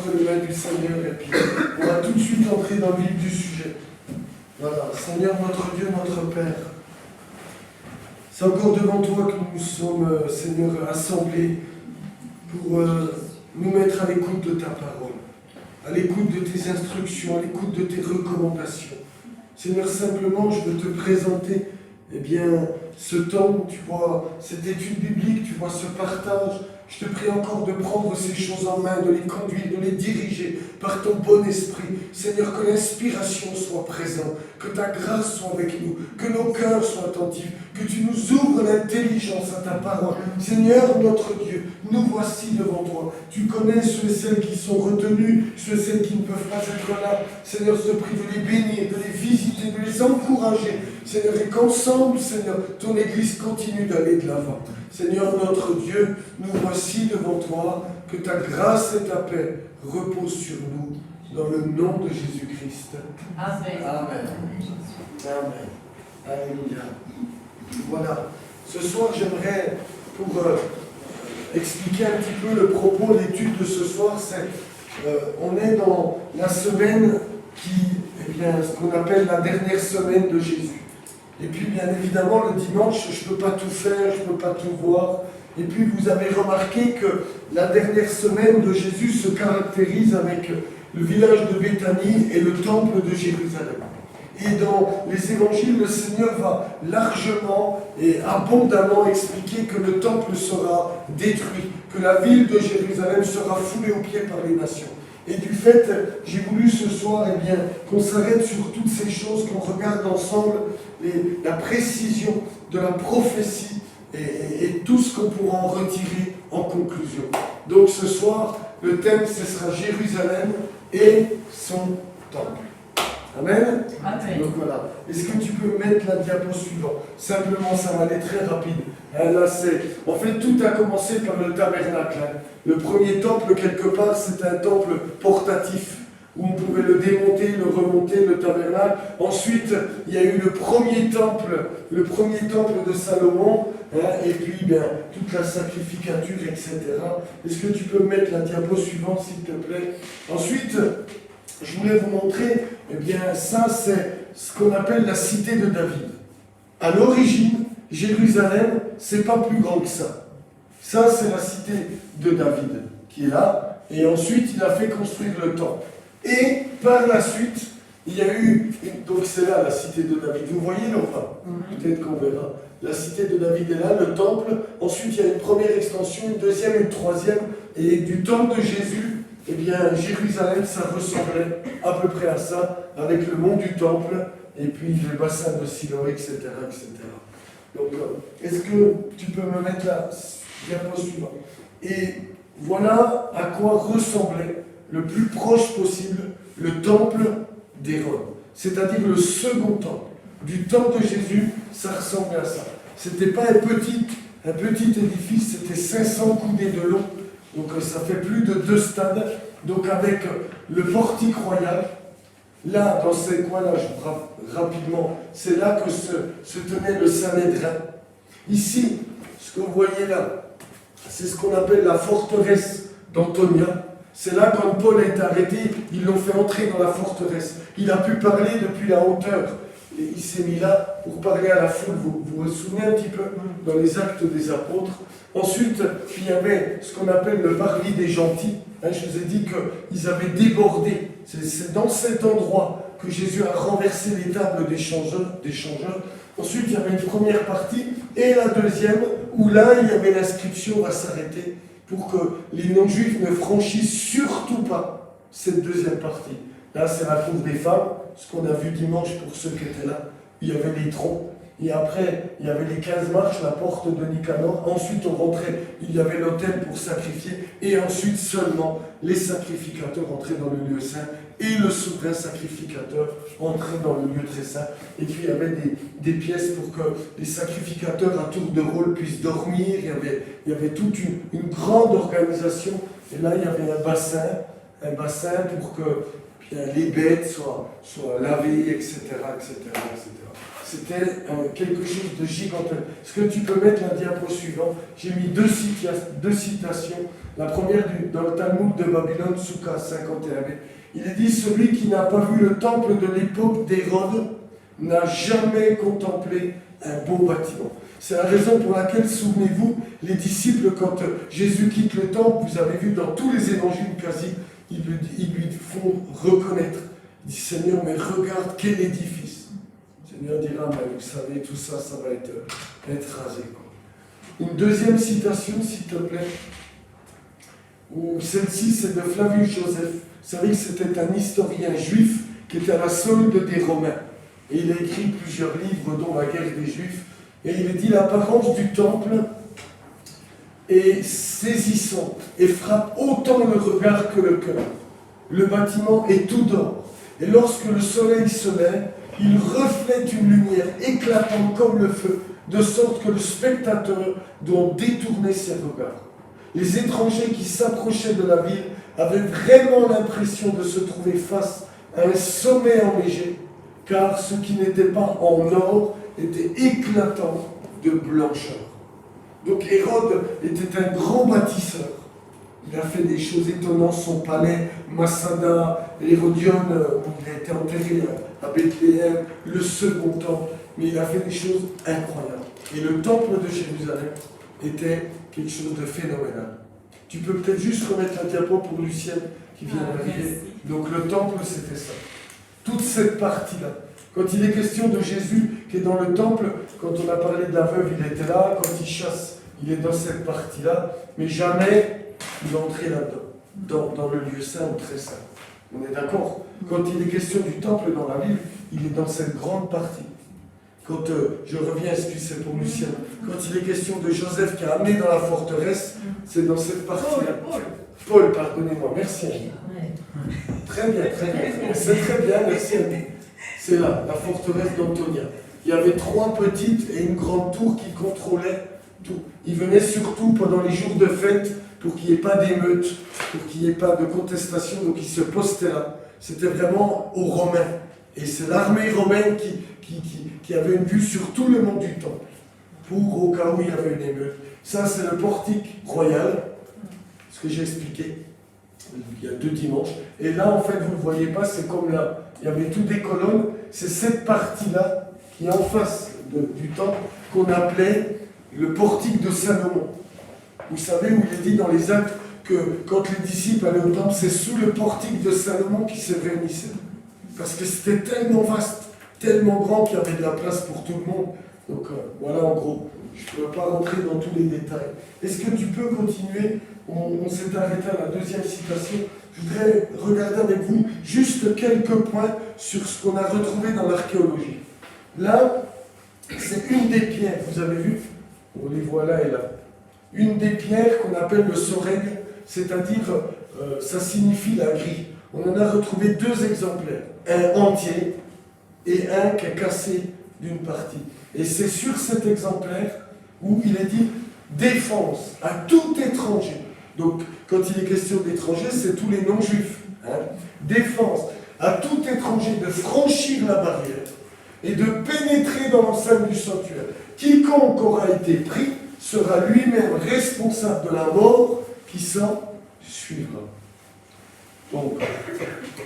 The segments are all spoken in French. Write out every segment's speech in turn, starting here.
entre les mains du Seigneur et puis on va tout de suite entrer dans le vif du sujet. Voilà, Seigneur, notre Dieu, notre Père, c'est encore devant toi que nous sommes, Seigneur, assemblés pour nous mettre à l'écoute de ta parole, à l'écoute de tes instructions, à l'écoute de tes recommandations. Seigneur, simplement, je veux te présenter, eh bien, ce temps, tu vois, cette étude biblique, tu vois, ce partage. Je te prie encore de prendre ces choses en main, de les conduire, de les diriger par ton bon esprit. Seigneur, que l'inspiration soit présente, que ta grâce soit avec nous, que nos cœurs soient attentifs, que tu nous ouvres l'intelligence à ta parole. Seigneur, notre Dieu, nous voici devant toi. Tu connais ceux et celles qui sont retenus, ceux et celles qui ne peuvent pas être là. Seigneur, je te prie de les bénir, de les visiter, de les encourager. Seigneur, et qu'ensemble, Seigneur, ton Église continue d'aller de l'avant. Seigneur, notre Dieu, nous voici devant toi, que ta grâce et ta paix reposent sur nous, dans le nom de Jésus-Christ. Amen. Amen. Amen. Alléluia. Voilà. Ce soir, j'aimerais, pour expliquer un petit peu le propos de l'étude de ce soir, c'est on est dans la semaine qui, eh bien, ce qu'on appelle la dernière semaine de Jésus. Et puis, bien évidemment, le dimanche, je ne peux pas tout faire, je ne peux pas tout voir. Et puis, vous avez remarqué que la dernière semaine de Jésus se caractérise avec le village de Béthanie et le temple de Jérusalem. Et dans les évangiles, le Seigneur va largement et abondamment expliquer que le temple sera détruit, que la ville de Jérusalem sera foulée aux pieds par les nations. Et du fait, j'ai voulu ce soir qu'on s'arrête sur toutes ces choses, qu'on regarde ensemble la précision de la prophétie et tout ce qu'on pourra en retirer en conclusion. Donc ce soir, le thème, ce sera Jérusalem et son temple. Amen. Amen. Donc voilà. Est-ce que tu peux mettre la diapo suivante? Simplement, ça va aller très rapide. Là, en fait, tout a commencé par le tabernacle. Le premier temple, quelque part, c'était un temple portatif, où on pouvait le démonter, le remonter, le tabernacle. Ensuite, il y a eu le premier temple de Salomon, et puis toute la sacrificature, etc. Est-ce que tu peux mettre la diapo suivante, s'il te plaît? Ensuite, je voulais vous montrer, ça c'est ce qu'on appelle la cité de David. À l'origine, Jérusalem, c'est pas plus grand que ça. Ça, c'est la cité de David qui est là, et ensuite il a fait construire le temple. Et par la suite, il y a eu, donc c'est là la cité de David. Vous voyez là ou pas? Peut-être qu'on verra. La cité de David est là, le temple. Ensuite, il y a une première extension, une deuxième, une troisième, et du temple de Jésus. Jérusalem, ça ressemblait à peu près à ça, avec le mont du temple, et puis le bassin de Siloé, etc., etc. Donc, est-ce que tu peux me mettre la diapo suivante? Et voilà à quoi ressemblait le plus proche possible le temple d'Hérode, c'est-à-dire le second temple. Du temple de Jésus, ça ressemblait à ça. C'était pas un petit édifice, c'était 500 coudées de long. Donc ça fait plus de 2 stades, donc avec le portique royal. Là, dans ces coins-là, rapidement, c'est là que se tenait le Sanhédrin. Ici, ce que vous voyez là, c'est ce qu'on appelle la forteresse d'Antonia. C'est là, quand Paul est arrêté, ils l'ont fait entrer dans la forteresse. Il a pu parler depuis la hauteur. Et il s'est mis là pour parler à la foule. Vous souvenez un petit peu dans les actes des apôtres. Ensuite, il y avait ce qu'on appelle le parvis des gentils. Je vous ai dit qu'ils avaient débordé. C'est dans cet endroit que Jésus a renversé les tables des changeurs. Ensuite, il y avait une première partie et la deuxième, où là, il y avait l'inscription à s'arrêter pour que les non-juifs ne franchissent surtout pas cette deuxième partie. Là, c'est la cour des femmes, ce qu'on a vu dimanche pour ceux qui étaient là. Il y avait les troncs. Et après, il y avait les 15 marches, la porte de Nicanor. Ensuite, on rentrait, il y avait l'autel pour sacrifier. Et ensuite, seulement, les sacrificateurs entraient dans le lieu saint. Et le souverain sacrificateur entrait dans le lieu très saint. Et puis, il y avait des pièces pour que les sacrificateurs, à tour de rôle, puissent dormir. Il y avait toute une grande organisation. Et là, il y avait un bassin pour que les bêtes soient lavées, etc., etc., etc. C'était quelque chose de gigantesque. Est-ce que tu peux mettre la diapo suivante? J'ai mis deux citations. La première dans le Talmud de Babylone, Souka 51b. Il est dit, celui qui n'a pas vu le temple de l'époque d'Hérode n'a jamais contemplé un beau bâtiment. C'est la raison pour laquelle, souvenez-vous, les disciples, quand Jésus quitte le temple, vous avez vu dans tous les évangiles quasi, ils lui font reconnaître. Il dit, Seigneur, mais regarde quel édifice. Le Seigneur dira, mais vous savez, tout ça, ça va être rasé. Une deuxième citation, s'il te plaît. Celle-ci, c'est de Flavius Joseph. Vous savez que c'était un historien juif qui était à la solde des Romains. Et il a écrit plusieurs livres, dont La guerre des Juifs. Et il a dit, l'apparence du temple est saisissante et frappe autant le regard que le cœur. Le bâtiment est tout d'or. Et lorsque le soleil se lève, il reflète une lumière éclatante comme le feu, de sorte que le spectateur doit détourner ses regards. Les étrangers qui s'approchaient de la ville avaient vraiment l'impression de se trouver face à un sommet enneigé, car ce qui n'était pas en or était éclatant de blancheur. Donc Hérode était un grand bâtisseur. Il a fait des choses étonnantes, son palais, Massada, Hérodion, où il a été enterré à Bethléem, le second temple, mais il a fait des choses incroyables. Et le temple de Jérusalem était quelque chose de phénoménal. Tu peux peut-être juste remettre la diapo pour Lucienne qui vient d'arriver. Donc le temple, c'était ça. Toute cette partie-là. Quand il est question de Jésus qui est dans le temple, quand on a parlé de la veuve, il était là. Quand il chasse, il est dans cette partie-là. Mais jamais il est entré là-dedans, dans le lieu saint ou très saint. On est d'accord? Quand il est question du temple dans la ville, il est dans cette grande partie. Quand je reviens, excusez pour Lucien, quand il est question de Joseph qui a amené dans la forteresse, c'est dans cette partie-là. Paul, pardonnez-moi, merci. Très bien, très bien. C'est très bien, merci. C'est là, la forteresse d'Antonia. Il y avait 3 petites et une grande tour qui contrôlaient tout. Ils venaient surtout pendant les jours de fête pour qu'il n'y ait pas d'émeute, pour qu'il n'y ait pas de contestation, donc ils se postaient là. C'était vraiment aux Romains. Et c'est l'armée romaine qui avait une vue sur tout le monde du temple, pour au cas où il y avait une émeute. Ça, c'est le portique royal, ce que j'ai expliqué il y a 2 dimanches. Et là, en fait, vous ne le voyez pas, c'est comme là, il y avait toutes des colonnes, c'est cette partie-là qui est en face du temple qu'on appelait le portique de Salomon. Vous savez où il est dit dans les Actes que quand les disciples allaient au temple, c'est sous le portique de Salomon qu'ils se réunissaient. Parce que c'était tellement vaste, tellement grand qu'il y avait de la place pour tout le monde. Donc voilà en gros, je ne peux pas rentrer dans tous les détails. Est-ce que tu peux continuer? On s'est arrêté à la 2e citation. Je voudrais regarder avec vous juste quelques points sur ce qu'on a retrouvé dans l'archéologie. Là, c'est une des pierres, vous avez vu? On les voit là et là. Une des pierres qu'on appelle le soreg, c'est-à-dire, ça signifie la grille. On en a retrouvé 2 exemplaires, un entier et un qui est cassé d'une partie. Et c'est sur cet exemplaire où il est dit défense à tout étranger. Donc, quand il est question d'étrangers, c'est tous les non-juifs. Défense à tout étranger de franchir la barrière et de pénétrer dans l'enceinte du sanctuaire. Quiconque aura été pris sera lui-même responsable de la mort qui s'en suivra. Donc,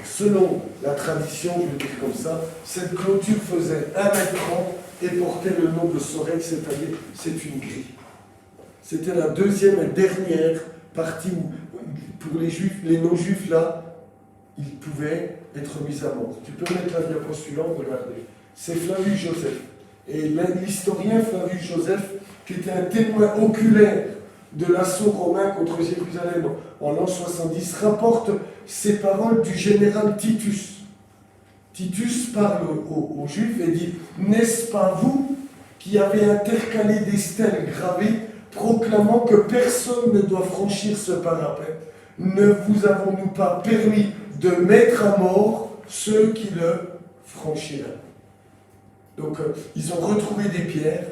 selon la tradition, je vais dire comme ça, cette clôture faisait 1m30 et portait le nom de soreg, c'est-à-dire c'est une grille. C'était la 2e et dernière partie où, pour les juifs, les non-juifs là, ils pouvaient être mis à mort. Tu peux mettre la diapo suivante, regardez. C'est Flavius Joseph. Et l'historien Flavius Joseph, qui était un témoin oculaire de l'assaut romain contre Jérusalem en l'an 70, rapporte ces paroles du général Titus. Titus parle aux Juifs et dit « N'est-ce pas vous qui avez intercalé des stèles gravées proclamant que personne ne doit franchir ce parapet? Ne vous avons-nous pas permis de mettre à mort ceux qui le franchiraient ?» Donc, ils ont retrouvé des pierres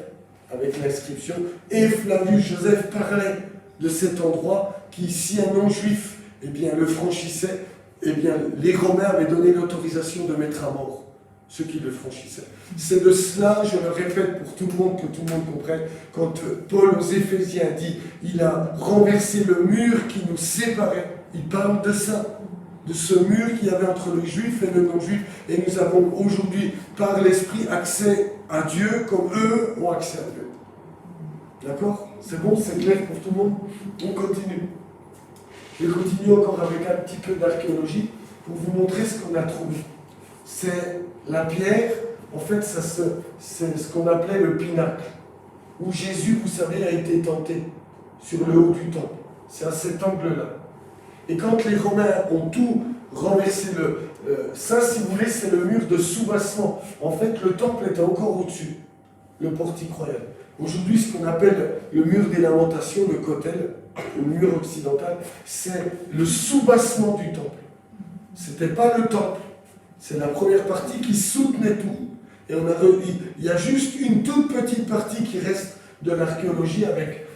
avec l'inscription, et Flavius Joseph parlait de cet endroit qui, si un non-juif le franchissait, les Romains avaient donné l'autorisation de mettre à mort. ceux qui le franchissaient. C'est de cela, je le répète pour tout le monde, que tout le monde comprenne, quand Paul aux Éphésiens dit « il a renversé le mur qui nous séparait », il parle de ça, de ce mur qu'il y avait entre les Juifs et les non-Juifs, et nous avons aujourd'hui, par l'Esprit, accès à Dieu comme eux ont accès à Dieu. D'accord? C'est bon, c'est clair pour tout le monde? On continue. Je continue encore avec un petit peu d'archéologie pour vous montrer ce qu'on a trouvé. C'est la pierre, en fait, c'est ce qu'on appelait le pinacle, où Jésus, vous savez, a été tenté sur le haut du temple. C'est à cet angle-là. Et quand les Romains ont tout renversé, ça, si vous voulez, c'est le mur de soubassement. En fait, le temple était encore au-dessus, le portique royal. Aujourd'hui, ce qu'on appelle le mur des lamentations, le kotel, le mur occidental, c'est le soubassement du temple. Ce n'était pas le temple, c'est la première partie qui soutenait tout. Et il y a juste une toute petite partie qui reste de l'archéologie avec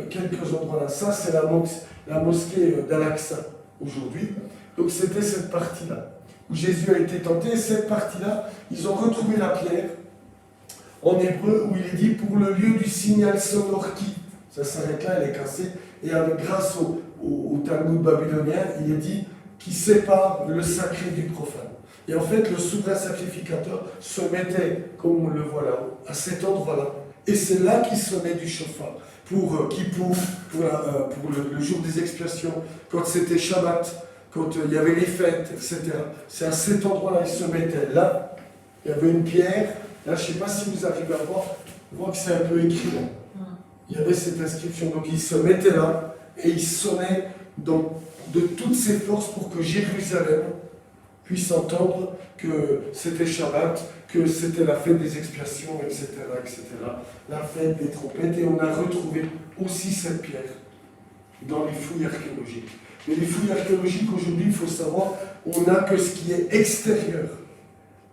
quelques endroits là. Ça, c'est la mosquée d'Al-Aqsa aujourd'hui. Donc c'était cette partie-là où Jésus a été tenté. Et cette partie-là, ils ont retrouvé la pierre en hébreu où il est dit pour le lieu du signal sonore qui. Ça s'arrête là, elle est cassée. Et grâce au Talmud babylonien, il est dit qui sépare le sacré du profane. Et en fait, le souverain sacrificateur se mettait, comme on le voit là, à cet endroit-là. Et c'est là qu'il sonnait du chauffard. Pour le jour des expiations, quand c'était Shabbat, quand il y avait les fêtes, etc. C'est à cet endroit-là qu'il se mettait. Là, il y avait une pierre. Là, je ne sais pas si vous arrivez à voir. On voit que c'est un peu écrit là. Il y avait cette inscription. Donc, il se mettait là et il sonnait de toutes ses forces pour que Jérusalem puisse entendre que c'était Shabbat, que c'était la fête des expiations, etc., etc., la fête des trompettes, et on a retrouvé aussi cette pierre dans les fouilles archéologiques. Mais les fouilles archéologiques, aujourd'hui, il faut savoir, on n'a que ce qui est extérieur.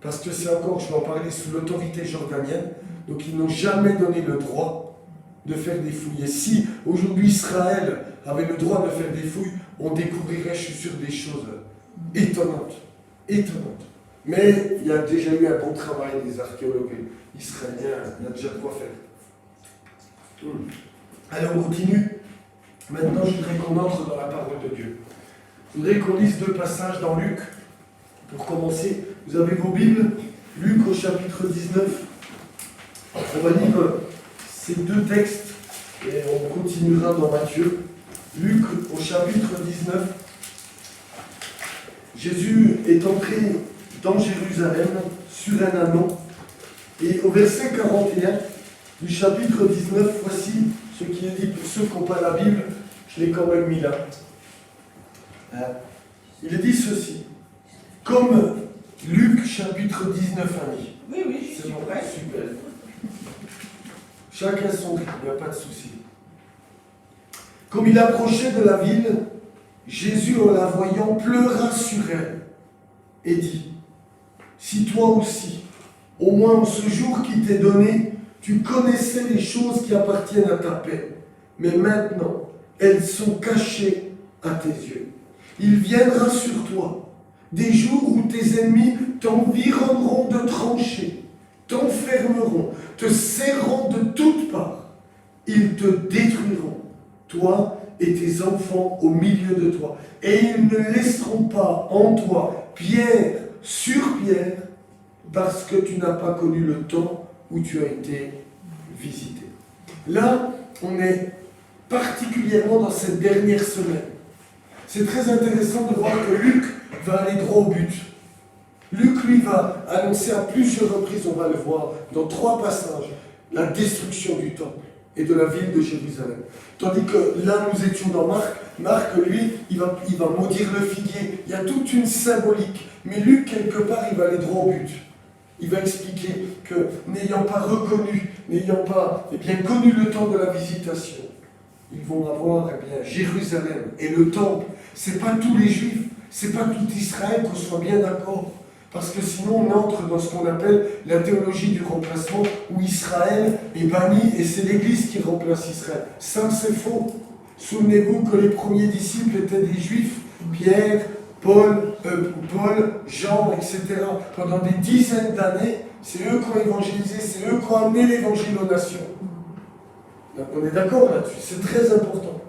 Parce que c'est encore, je vais en parler, sous l'autorité jordanienne, donc ils n'ont jamais donné le droit de faire des fouilles. Et si aujourd'hui Israël avait le droit de faire des fouilles, on découvrirait, je suis sûr, des choses étonnantes. Mais il y a déjà eu un bon travail des archéologues israéliens, il y a déjà de quoi faire. Allez, on continue. Maintenant, je voudrais qu'on entre dans la parole de Dieu. Je voudrais qu'on lise 2 passages dans Luc. Pour commencer, vous avez vos Bibles, Luc au chapitre 19. On va lire ces 2 textes et on continuera dans Matthieu. Luc au chapitre 19. Jésus est entré dans Jérusalem sur un ânon. Et au verset 41 du chapitre 19, voici ce qui est dit pour ceux qui n'ont pas la Bible, je l'ai quand même mis là. Il est dit ceci, comme Luc chapitre 19 a dit. Oui, c'est bon, super. Chacun son rythme, il n'y a pas de souci. Comme il approchait de la ville, Jésus, en la voyant, pleura sur elle et dit, si toi aussi, au moins en ce jour qui t'est donné, tu connaissais les choses qui appartiennent à ta paix, mais maintenant, elles sont cachées à tes yeux. Il viendra sur toi des jours où tes ennemis t'environneront de tranchées, t'enfermeront, te serreront de toutes parts. Ils te détruiront, toi et tes enfants au milieu de toi. Et ils ne laisseront pas en toi pierre sur pierre, parce que tu n'as pas connu le temps où tu as été visité. Là, on est particulièrement dans cette dernière semaine. C'est très intéressant de voir que Luc va aller droit au but. Luc, lui, va annoncer à plusieurs reprises, on va le voir, dans 3 passages, la destruction du temple et de la ville de Jérusalem. Tandis que là, nous étions dans Marc. Marc, lui, il va maudire le figuier. Il y a toute une symbolique. Mais Luc, quelque part, il va aller droit au but. Il va expliquer que, n'ayant pas reconnu, n'ayant pas connu le temps de la visitation, ils vont avoir Jérusalem et le temple. Ce n'est pas tous les Juifs, ce n'est pas tout Israël, qu'on soit bien d'accord. Parce que sinon, on entre dans ce qu'on appelle la théologie du remplacement, où Israël est banni et c'est l'Église qui remplace Israël. Ça, c'est faux. Souvenez-vous que les premiers disciples étaient des Juifs, Pierre, Paul, Jean, etc. Pendant des dizaines d'années, c'est eux qui ont évangélisé, c'est eux qui ont amené l'évangile aux nations. Donc on est d'accord là-dessus, c'est très important.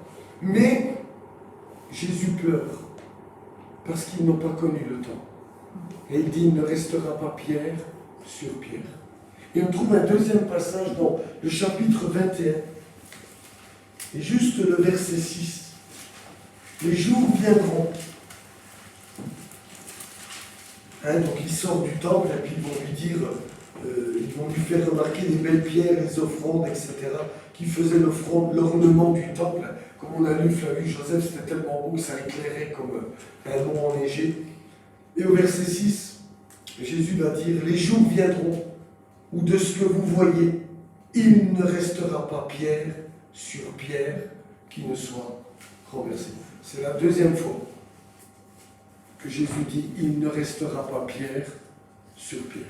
Mais Jésus pleure parce qu'ils n'ont pas connu le temps. Et il dit, il ne restera pas pierre sur pierre. Et on trouve un deuxième passage dans le chapitre 21, et juste le verset 6. Les jours viendront. Donc il sort du temple et puis ils vont lui dire, ils vont lui faire remarquer les belles pierres, les offrandes, etc., qui faisaient l'ornement du temple. Comme on a lu Flavius Joseph, c'était tellement beau que ça éclairait comme un mont enneigé. Et au verset 6, Jésus va dire, les jours viendront où de ce que vous voyez, il ne restera pas pierre sur pierre qui ne soit renversée. C'est la deuxième fois que Jésus dit, il ne restera pas pierre sur pierre.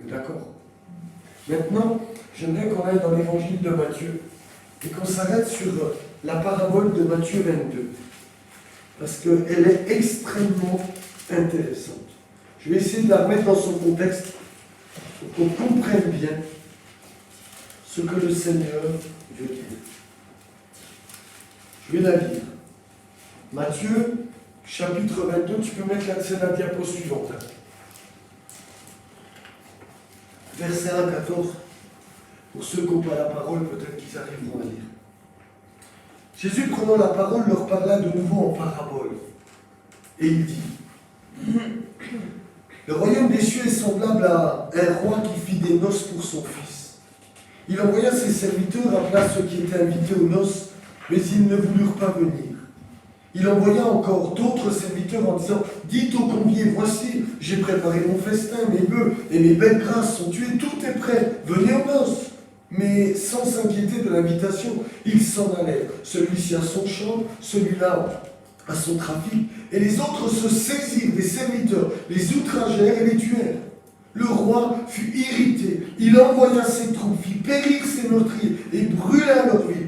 D'accord? Maintenant, j'aimerais qu'on aille dans l'évangile de Matthieu et qu'on s'arrête sur la parabole de Matthieu 22. Parce qu'elle est extrêmement intéressante. Je vais essayer de la remettre dans son contexte pour qu'on comprenne bien ce que le Seigneur veut dire. Je vais la lire. Matthieu, chapitre 22, tu peux mettre la diapo suivante. Verset 1 à 14. Pour ceux qui n'ont pas la parole, peut-être qu'ils arriveront à lire. Jésus, prenant la parole, leur parla de nouveau en parabole. Et il dit, le royaume des cieux est semblable à un roi qui fit des noces pour son fils. Il envoya ses serviteurs appeler ceux qui étaient invités aux noces, mais ils ne voulurent pas venir. Il envoya encore d'autres serviteurs en disant, dites aux conviés, voici, j'ai préparé mon festin, mes bœufs et mes belles grâces sont tués, tout est prêt, venez aux noces. Mais sans s'inquiéter de l'invitation, ils s'en allèrent. Celui-ci à son champ, celui-là à son trafic, et les autres se saisirent des serviteurs, les outragèrent et les tuèrent. Le roi fut irrité, il envoya ses troupes, fit périr ses meurtriers et brûla leur ville.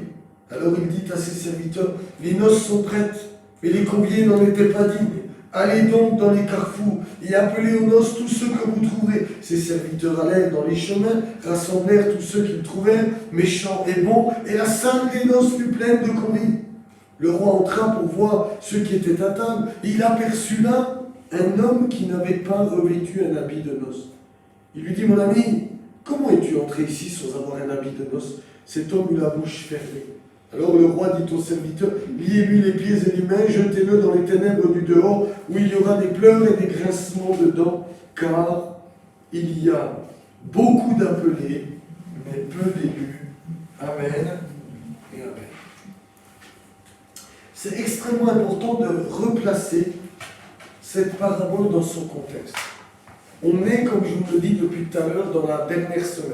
Alors il dit à ses serviteurs, les noces sont prêtes, mais les conviés n'en étaient pas dignes. Allez donc dans les carrefours et appelez aux noces tous ceux que vous trouverez. Ses serviteurs allèrent dans les chemins, rassemblèrent tous ceux qu'ils trouvèrent, méchants et bons, et la salle des noces fut pleine de convives. Le roi entra pour voir ceux qui étaient à table, et il aperçut là un homme qui n'avait pas revêtu un habit de noces. Il lui dit, mon ami, comment es-tu entré ici sans avoir un habit de noces? Cet homme eut la bouche fermée. Alors le roi dit aux serviteurs, liez-lui les pieds et les mains, jetez-le dans les ténèbres du dehors, où il y aura des pleurs et des grincements de dents, car il y a beaucoup d'appelés, mais peu d'élus. Amen et amen. C'est extrêmement important de replacer cette parabole dans son contexte. On est, comme je vous le dis depuis tout à l'heure, dans la dernière semaine.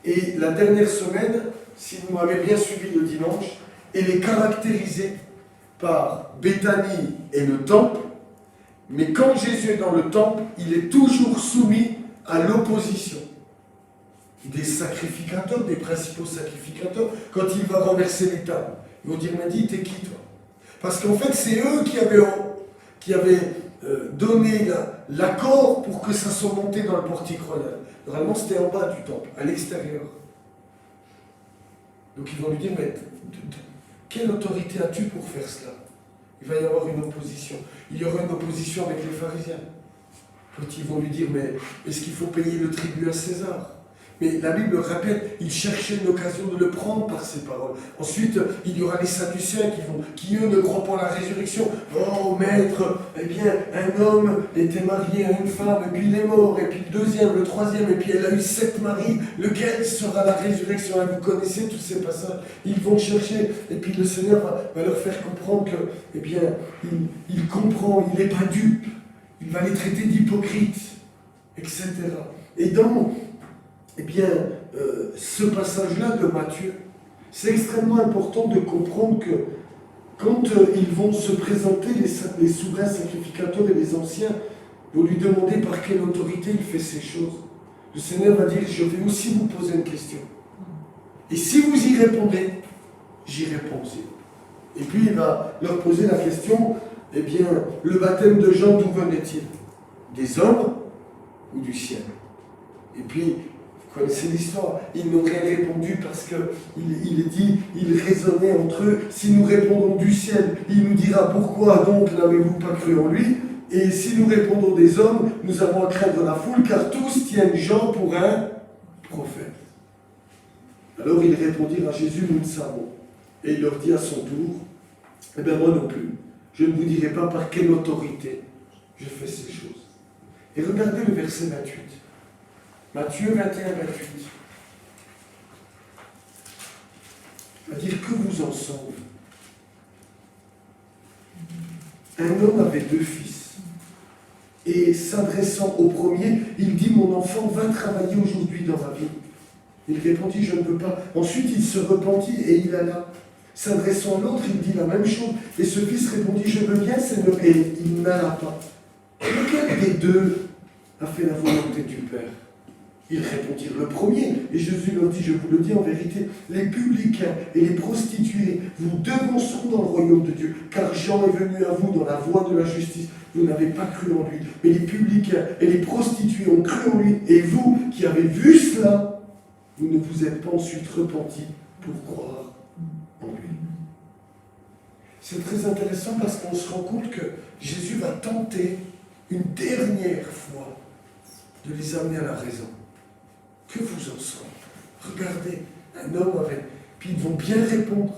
Et la dernière semaine, si vous m'avez bien suivi le dimanche, elle est caractérisée par Béthanie et le temple, mais quand Jésus est dans le temple, il est toujours soumis à l'opposition des sacrificateurs, des principaux sacrificateurs, quand il va renverser les tables. Ils vont dire, mais dis, t'es qui toi? Parce qu'en fait, c'est eux qui avaient donné l'accord pour que ça soit monté dans le portique royal. Normalement, c'était en bas du temple, à l'extérieur. Donc ils vont lui dire, mais quelle autorité as-tu pour faire cela? Il va y avoir une opposition. Il y aura une opposition avec les pharisiens. Quand ils vont lui dire, mais est-ce qu'il faut payer le tribut à César? Mais la Bible répète, il cherchait une occasion de le prendre par ses paroles. Ensuite, il y aura les Sadducéens qui eux ne croient pas à la résurrection. Oh maître, eh bien, un homme était marié à une femme, et puis il est mort, et puis le deuxième, le troisième, et puis elle a eu 7 maris. Lequel sera la résurrection? Vous connaissez tous ces passages. Ils vont chercher, et puis le Seigneur va leur faire comprendre que, eh bien, il comprend, il n'est pas dupe. Il va les traiter d'hypocrites, etc. Et donc, eh bien, ce passage-là de Matthieu, c'est extrêmement important de comprendre que quand ils vont se présenter, les souverains sacrificateurs et les anciens vont lui demander par quelle autorité il fait ces choses, le Seigneur va dire, je vais aussi vous poser une question. Et si vous y répondez, j'y réponds aussi. Et puis il va leur poser la question, Eh bien, le baptême de Jean, d'où venait-il? Des hommes ou du ciel? Et puis, vous connaissez l'histoire, ils n'ont rien répondu parce qu'il raisonnait entre eux. Si nous répondons du ciel, il nous dira pourquoi donc n'avez-vous pas cru en lui? Et si nous répondons des hommes, nous avons à craindre la foule, car tous tiennent Jean pour un prophète. Alors ils répondirent à Jésus, nous le savons. Et il leur dit à son tour, eh bien moi non plus, je ne vous dirai pas par quelle autorité je fais ces choses. Et regardez le verset 28. Matthieu 21, 28. Va dire que vous en sauve. Un homme avait 2 fils. Et s'adressant au premier, il dit, mon enfant, va travailler aujourd'hui dans ma vie. Il répondit, je ne veux pas. Ensuite, il se repentit et il alla. S'adressant à l'autre, il dit la même chose. Et ce fils répondit, je veux bien, Seigneur. Et il n'alla pas. Lequel des deux a fait la volonté du Père? Ils répondirent le premier. Et Jésus leur dit, je vous le dis en vérité, les publicains et les prostituées vous devanceront dans le royaume de Dieu. Car Jean est venu à vous dans la voie de la justice. Vous n'avez pas cru en lui. Mais les publicains et les prostituées ont cru en lui. Et vous, qui avez vu cela, vous ne vous êtes pas ensuite repentis pour croire en lui. C'est très intéressant parce qu'on se rend compte que Jésus va tenter une dernière fois de les amener à la raison. Que vous en sortez? Regardez, un homme avec... Puis ils vont bien répondre.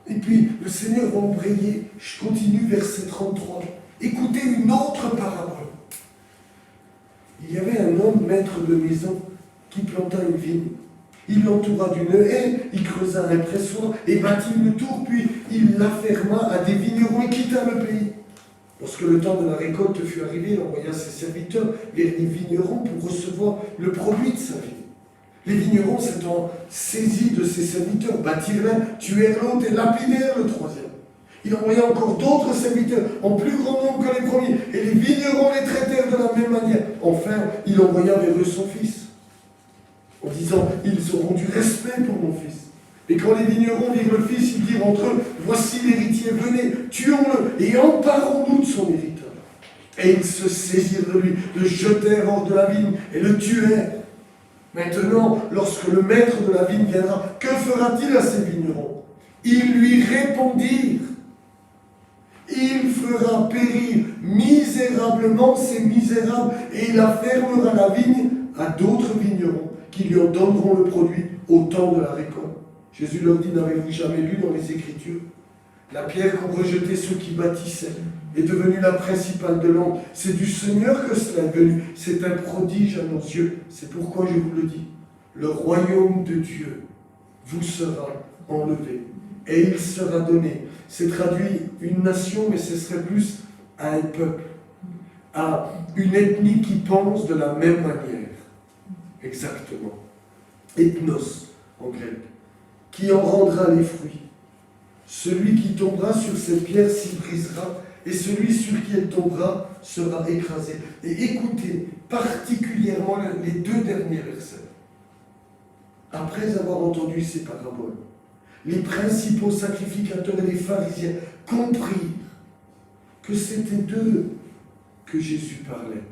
Et puis le Seigneur va embrayer. Je continue, verset 33. Écoutez une autre parabole. Il y avait un homme, maître de maison, qui planta une vigne. Il l'entoura d'une haie, il creusa un pressoir et bâtit une tour, puis il la ferma à des vignerons et quitta le pays. Lorsque le temps de la récolte fut arrivé, il envoya ses serviteurs vers les vignerons pour recevoir le produit de sa vigne. Les vignerons s'étant saisis de ses serviteurs, battirent l'un, tuèrent l'autre et lapidèrent le troisième. Il envoya encore d'autres serviteurs, en plus grand nombre que les premiers, et les vignerons les traitèrent de la même manière. Enfin, il envoya vers eux son fils, en disant, ils auront du respect pour mon fils. Et quand les vignerons virent le fils, ils dirent entre eux, voici l'héritier, venez, tuons-le et emparons-nous de son héritage. Et ils se saisirent de lui, le jetèrent hors de la vigne et le tuèrent. Maintenant, lorsque le maître de la vigne viendra, que fera-t-il à ces vignerons? Ils lui répondirent, il fera périr misérablement ces misérables et il affermera la vigne à d'autres vignerons qui lui en donneront le produit au temps de la récolte. Jésus leur dit, n'avez-vous jamais lu dans les Écritures? La pierre qu'ont rejetée ceux qui bâtissaient est devenue la principale de l'angle. C'est du Seigneur que cela est venu. C'est un prodige à nos yeux. C'est pourquoi je vous le dis. Le royaume de Dieu vous sera enlevé et il sera donné. C'est traduit une nation, mais ce serait plus à un peuple, à une ethnie qui pense de la même manière. Exactement. Ethnos en grec. Qui en rendra les fruits. Celui qui tombera sur cette pierre s'y brisera, et celui sur qui elle tombera sera écrasé. Et écoutez particulièrement les 2 derniers versets. Après avoir entendu ces paraboles, les principaux sacrificateurs et les pharisiens comprirent que c'était d'eux que Jésus parlait.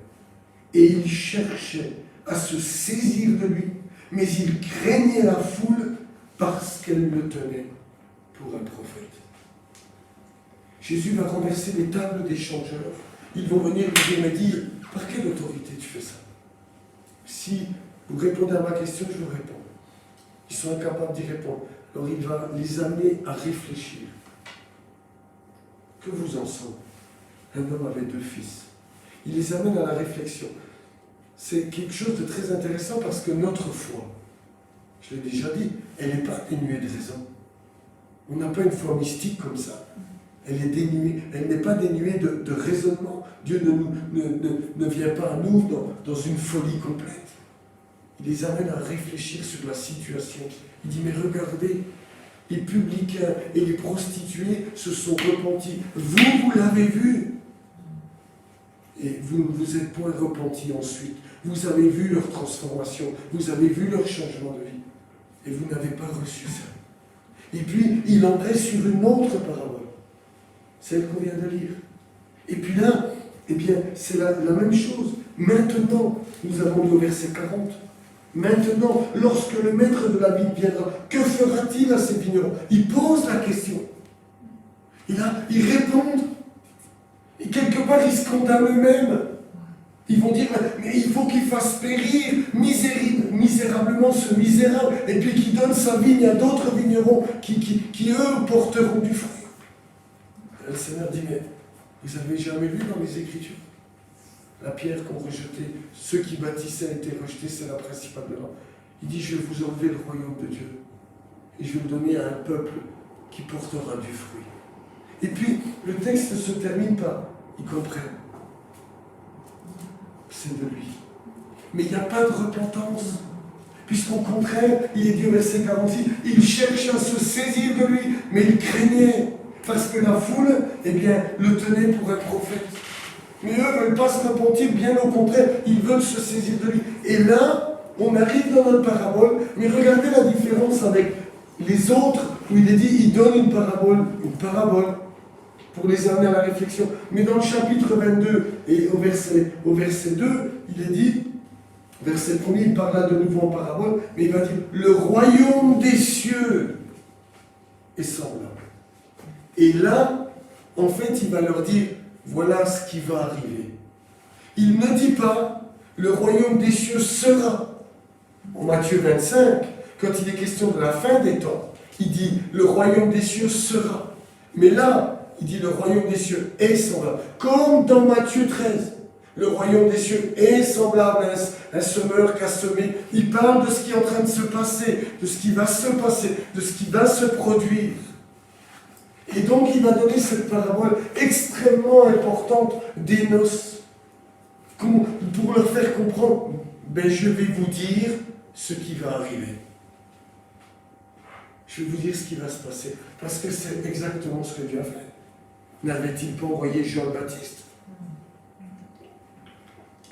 Et ils cherchaient à se saisir de lui, mais ils craignaient la foule parce qu'elle le tenait pour un prophète. Jésus va renverser les tables des changeurs. Ils vont venir lui dire, par quelle autorité tu fais ça? Si vous répondez à ma question, je vous réponds. Ils sont incapables d'y répondre. Alors il va les amener à réfléchir. Que vous en savez? Un homme avait 2 fils. Il les amène à la réflexion. C'est quelque chose de très intéressant parce que notre foi, je l'ai déjà dit, elle n'est pas dénuée de raison. On n'a pas une foi mystique comme ça. Elle est dénuée, elle n'est pas dénuée de raisonnement. Dieu ne vient pas à nous dans une folie complète. Il les amène à réfléchir sur la situation. Il dit, mais regardez, les publicains et les prostituées se sont repentis. Vous l'avez vu. Et vous ne vous êtes point repentis ensuite. Vous avez vu leur transformation. Vous avez vu leur changement de vie. Et vous n'avez pas reçu ça. Et puis, il embraye sur une autre parabole. celle qu'on vient de lire. Et puis là, eh bien, c'est la même chose. Maintenant, nous avons lu au verset 40. Maintenant, lorsque le maître de la vigne viendra, que fera-t-il à ces vignerons? Il pose la question. Ils répondent. Et quelque part, ils se condamnent eux-mêmes. Ils vont dire, mais il faut qu'il fasse périr misérablement ce misérable, et puis qu'il donne sa vigne à d'autres vignerons qui eux, porteront du fruit. Et le Seigneur dit, mais vous avez jamais lu dans les Écritures? La pierre qu'ont rejetée, ceux qui bâtissaient a été rejetés, c'est la principale de l'homme. Il dit, je vais vous enlever le royaume de Dieu, et je vais le donner à un peuple qui portera du fruit. Et puis, le texte se termine par, ils comprennent. C'est de lui. Mais il n'y a pas de repentance. Puisqu'au contraire, il est dit au verset 46, il cherche à se saisir de lui, mais il craignait, parce que la foule, eh bien, le tenait pour un prophète. Mais eux ne veulent pas se repentir, bien au contraire, ils veulent se saisir de lui. Et là, on arrive dans notre parabole, mais regardez la différence avec les autres, où il est dit, il donne une parabole, pour les amener à la réflexion. Mais dans le chapitre 22 et au verset 2, il est dit, verset 1er, il parle là de nouveau en parabole, mais il va dire, le royaume des cieux est semblable. Et là, en fait, il va leur dire, voilà ce qui va arriver. Il ne dit pas, le royaume des cieux sera. En Matthieu 25, quand il est question de la fin des temps, il dit, le royaume des cieux sera. Mais là, il dit le royaume des cieux est semblable. Comme dans Matthieu 13, le royaume des cieux est semblable à un semeur qui a semé. Il parle de ce qui est en train de se passer, de ce qui va se passer, de ce qui va se produire. Et donc il va donner cette parabole extrêmement importante des noces, pour leur faire comprendre, je vais vous dire ce qui va arriver. Je vais vous dire ce qui va se passer. Parce que c'est exactement ce que Dieu a fait. N'avait-il pas envoyé Jean le Baptiste?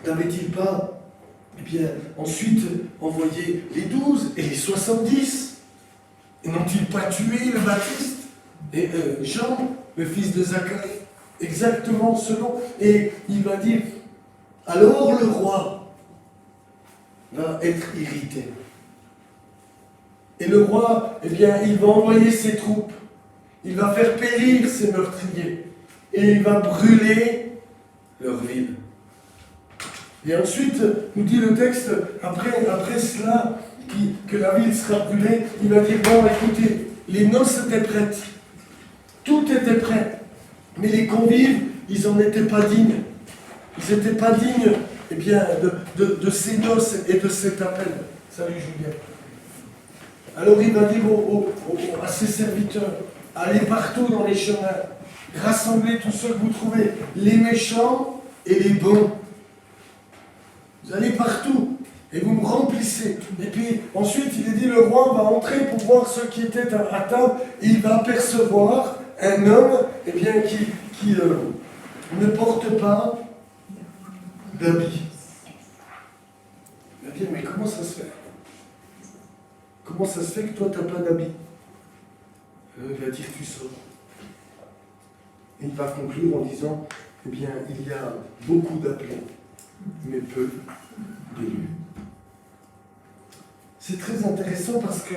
N'avait-il pas, ensuite envoyé les 12 et les 70? Et n'ont-ils pas tué le Baptiste? Et Jean, le fils de Zacharie? Exactement selon. Et il va dire, alors le roi va être irrité. Et le roi, il va envoyer ses troupes. Il va faire périr ses meurtriers. Et il va brûler leur ville. Et ensuite, nous dit le texte, après cela, que la ville sera brûlée, il va dire, bon, écoutez, les noces étaient prêtes. Tout était prêt. Mais les convives, ils n'en étaient pas dignes. Ils n'étaient pas dignes, de ces noces et de cet appel. Salut Julien. Alors il va dire à ses serviteurs, allez partout dans les chemins, rassemblez tous ceux que vous trouvez, les méchants et les bons. Vous allez partout et vous me remplissez. Et puis ensuite il est dit, le roi va entrer pour voir ceux qui étaient à table et il va apercevoir un homme qui ne porte pas d'habit. Il va dire, mais comment ça se fait? Comment ça se fait que toi, tu n'as pas d'habit? Il va dire, tu sors. Et il va conclure en disant, il y a beaucoup d'appelés, mais peu d'élus. C'est très intéressant parce que,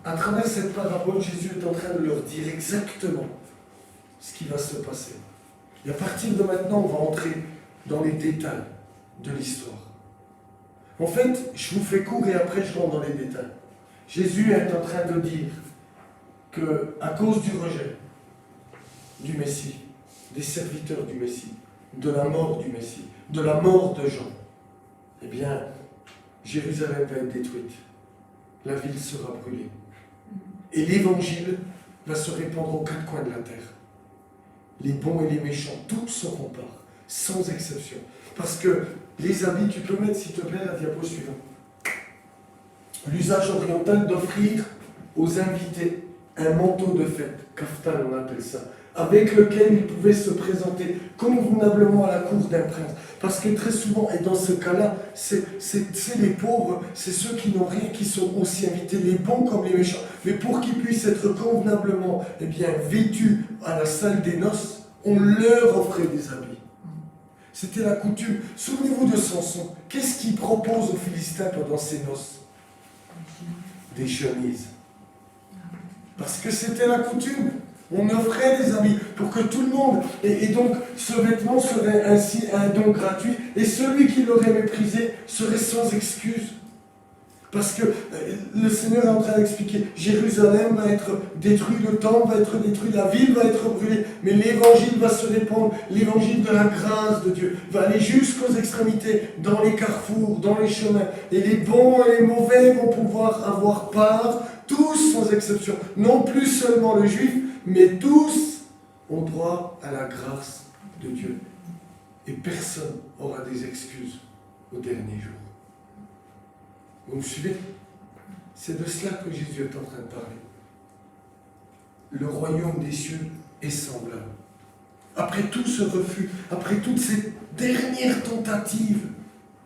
à travers cette parabole, Jésus est en train de leur dire exactement ce qui va se passer. Et à partir de maintenant, on va entrer dans les détails de l'histoire. En fait, je vous fais court et après je rentre dans les détails. Jésus est en train de dire qu'à cause du rejet du Messie, des serviteurs du Messie, de la mort du Messie, de la mort de Jean, Jérusalem va être détruite. La ville sera brûlée. Et l'évangile va se répandre aux quatre coins de la terre. Les bons et les méchants, tous seront part, sans exception. Parce que les habits, tu peux mettre s'il te plaît la diapo suivante. L'usage oriental d'offrir aux invités un manteau de fête, kaftan on appelle ça, avec lequel ils pouvaient se présenter convenablement à la cour d'un prince. Parce que très souvent, et dans ce cas-là, c'est les pauvres, c'est ceux qui n'ont rien qui sont aussi invités, les bons comme les méchants. Mais pour qu'ils puissent être convenablement vêtus à la salle des noces, on leur offrait des habits. C'était la coutume. Souvenez-vous de Samson. Qu'est-ce qu'il propose aux Philistins pendant ses noces? Des chemises. Parce que c'était la coutume. On offrait des habits pour que tout le monde... Et donc, ce vêtement serait ainsi un don gratuit. Et celui qui l'aurait méprisé serait sans excuse. Parce que le Seigneur est en train d'expliquer, Jérusalem va être détruit, le temple va être détruit, la ville va être brûlée, mais l'évangile va se répandre, l'évangile de la grâce de Dieu va aller jusqu'aux extrémités, dans les carrefours, dans les chemins, et les bons et les mauvais vont pouvoir avoir part, tous sans exception, non plus seulement le juif, mais tous ont droit à la grâce de Dieu. Et personne n'aura des excuses au dernier jour. Vous me suivez? C'est de cela que Jésus est en train de parler. Le royaume des cieux est semblable. Après tout ce refus, après toutes ces dernières tentatives,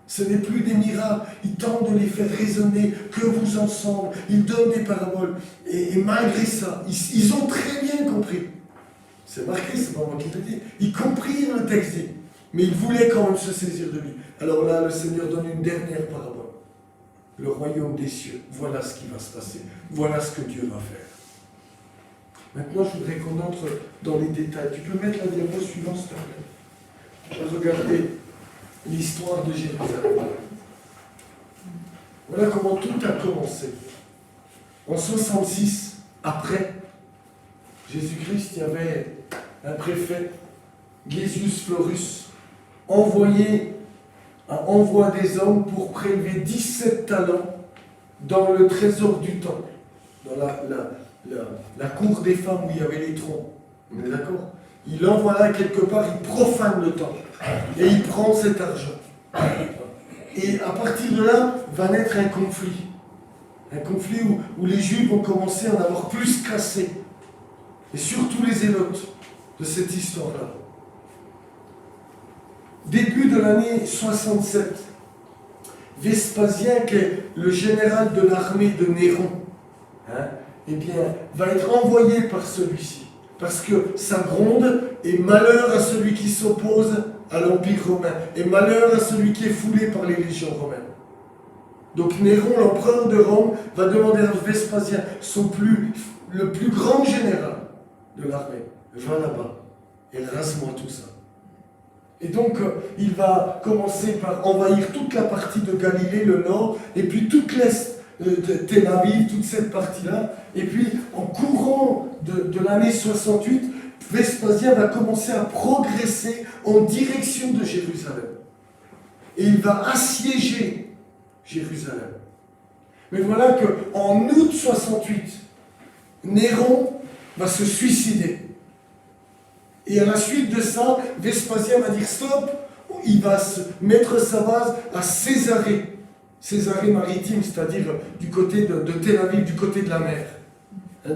ce n'est plus des miracles. Il tente de les faire raisonner, que vous ensemble. Il donne des paraboles. Et malgré ça, ils ont très bien compris. C'est marqué, c'est pas moi qui le dis. Ils comprirent le texte, mais ils voulaient quand même se saisir de lui. Alors là, le Seigneur donne une dernière parabole. Le royaume des cieux, voilà ce qui va se passer. Voilà ce que Dieu va faire. Maintenant, je voudrais qu'on entre dans les détails. Tu peux mettre la diapo suivante, s'il te plaît. On va regarder l'histoire de Jérusalem. Voilà comment tout a commencé. En 66, après Jésus-Christ, il y avait un préfet, Gaius Florus, envoie des hommes pour prélever 17 talents dans le trésor du temple, dans la cour des femmes où il y avait les troncs. On est d'accord? Il envoie là quelque part, il profane le temple et il prend cet argent. Et à partir de là, va naître un conflit. Un conflit où les Juifs vont commencer à en avoir plus cassé. Et surtout les Zélotes de cette histoire-là. Début de l'année 67, Vespasien, qui est le général de l'armée de Néron, eh bien, va être envoyé par celui-ci. Parce que ça gronde, et malheur à celui qui s'oppose à l'Empire romain, et malheur à celui qui est foulé par les légions romaines. Donc Néron, l'empereur de Rome, va demander à Vespasien, le plus grand général de l'armée, va là-bas et rase-moi tout ça. Et donc, il va commencer par envahir toute la partie de Galilée, le nord, et puis toute l'est de Tel Aviv, toute cette partie-là. Et puis, en courant de l'année 68, Vespasien va commencer à progresser en direction de Jérusalem. Et il va assiéger Jérusalem. Mais voilà qu'en août 68, Néron va se suicider. Et à la suite de ça, Vespasien va dire stop, il va se mettre sa base à Césarée. Césarée maritime, c'est-à-dire du côté de Tel Aviv, du côté de la mer.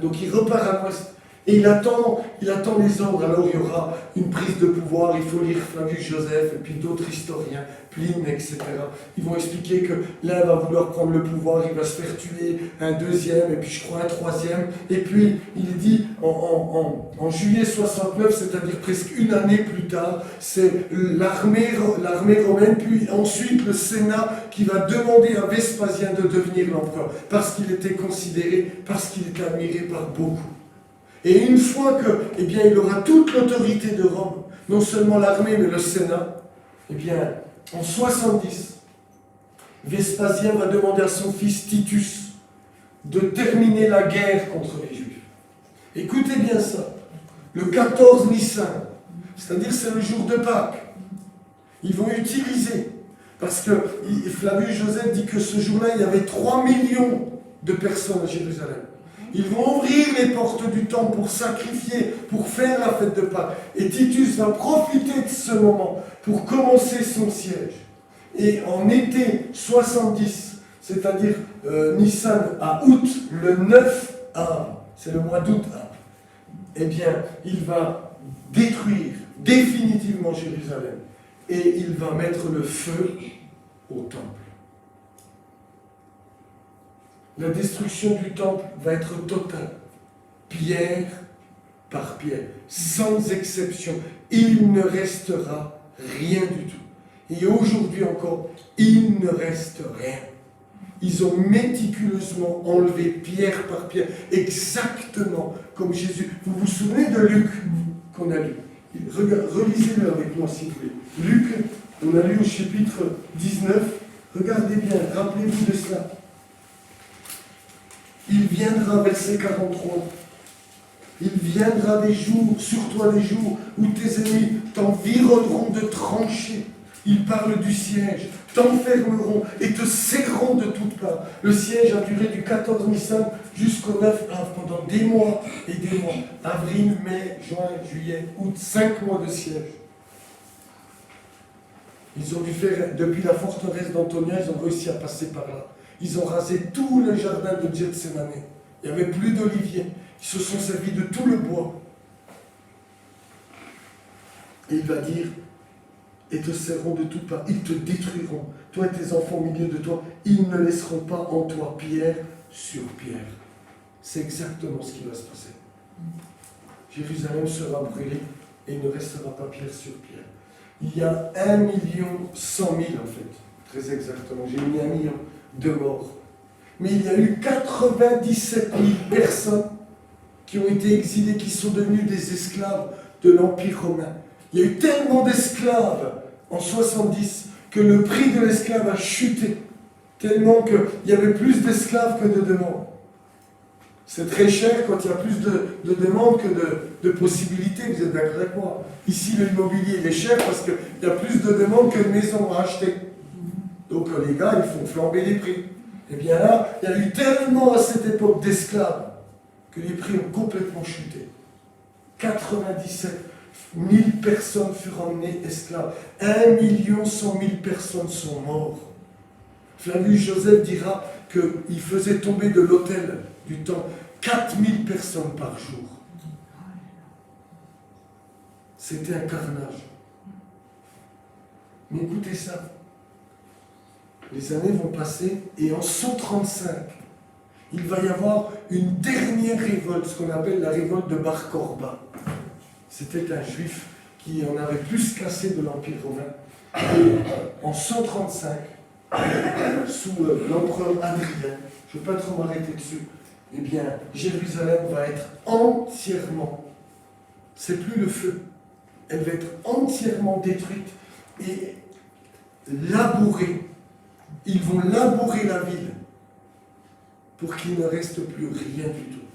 Donc il repart à l'ouest. Et il attend les ordres. Alors il y aura une prise de pouvoir, il faut lire Flavius Joseph et puis d'autres historiens, Pline, etc. Ils vont expliquer que l'un va vouloir prendre le pouvoir, il va se faire tuer, un deuxième, et puis je crois un troisième. Et puis il est dit en juillet 69, c'est-à-dire presque une année plus tard, c'est l'armée romaine, puis ensuite le Sénat qui va demander à Vespasien de devenir l'empereur, parce qu'il était considéré, parce qu'il était admiré par beaucoup. Et une fois que, il aura toute l'autorité de Rome, non seulement l'armée, mais le Sénat, en 70, Vespasien va demander à son fils Titus de terminer la guerre contre les Juifs. Écoutez bien ça. Le 14 Nissan, c'est-à-dire c'est le jour de Pâques, ils vont utiliser, parce que Flavius Joseph dit que ce jour-là, il y avait 3 millions de personnes à Jérusalem. Ils vont ouvrir les portes du temple pour sacrifier, pour faire la fête de Pâques. Et Titus va profiter de ce moment pour commencer son siège. Et en été 70, c'est-à-dire Nissan à août, le 9 Av, c'est le mois d'août Av, il va détruire définitivement Jérusalem. Et il va mettre le feu au temple. La destruction du temple va être totale, pierre par pierre, sans exception. il ne restera rien du tout. Et aujourd'hui encore, il ne reste rien. Ils ont méticuleusement enlevé pierre par pierre, exactement comme Jésus. Vous vous souvenez de Luc qu'on a lu? Relisez-le avec moi si vous voulez. Luc, on a lu au chapitre 19. Regardez bien, rappelez-vous de cela. Il viendra, verset 43. Il viendra des jours, sur toi des jours, où tes ennemis t'environneront de tranchées. Il parle du siège, t'enfermeront et te serreront de toutes parts. Le siège a duré du 14 Nissan jusqu'au 9 Av, pendant des mois et des mois. Avril, mai, juin, juillet, août, 5 mois de siège. Ils ont dû faire, depuis la forteresse d'Antonia, ils ont réussi à passer par là. Ils ont rasé tout le jardin de Gethsémane. Il n'y avait plus d'oliviers. Ils se sont servis de tout le bois. Et il va dire, et te serreront de toutes parts, ils te détruiront. Toi et tes enfants au milieu de toi, ils ne laisseront pas en toi pierre sur pierre. C'est exactement ce qui va se passer. Jérusalem sera brûlée et il ne restera pas pierre sur pierre. Il y a 1 100 000 en fait, très exactement. J'ai mis 1 million de morts. Mais il y a eu 97 000 personnes qui ont été exilées, qui sont devenues des esclaves de l'Empire romain. Il y a eu tellement d'esclaves en 70 que le prix de l'esclave a chuté, tellement qu'il y avait plus d'esclaves que de demandes. C'est très cher quand il y a plus de demandes que de possibilités, vous êtes d'accord avec moi? Ici, l'immobilier il est cher parce qu'il y a plus de demandes que de maisons à acheter. Donc les gars, ils font flamber les prix. Et bien là, il y a eu tellement à cette époque d'esclaves que les prix ont complètement chuté. 97 000 personnes furent emmenées esclaves. 1 100 000 personnes sont mortes. Flavius Joseph dira qu'il faisait tomber de l'autel du temple 4000 personnes par jour. C'était un carnage. Mais écoutez ça. Les années vont passer et en 135, il va y avoir une dernière révolte, ce qu'on appelle la révolte de Bar Korba. C'était un juif qui en avait plus cassé de l'Empire romain. Et en 135, sous l'empereur Adrien, je ne vais pas trop m'arrêter dessus, eh bien, Jérusalem va être entièrement, c'est plus le feu, elle va être entièrement détruite et labourée. Ils vont labourer la ville pour qu'il ne reste plus rien du tout.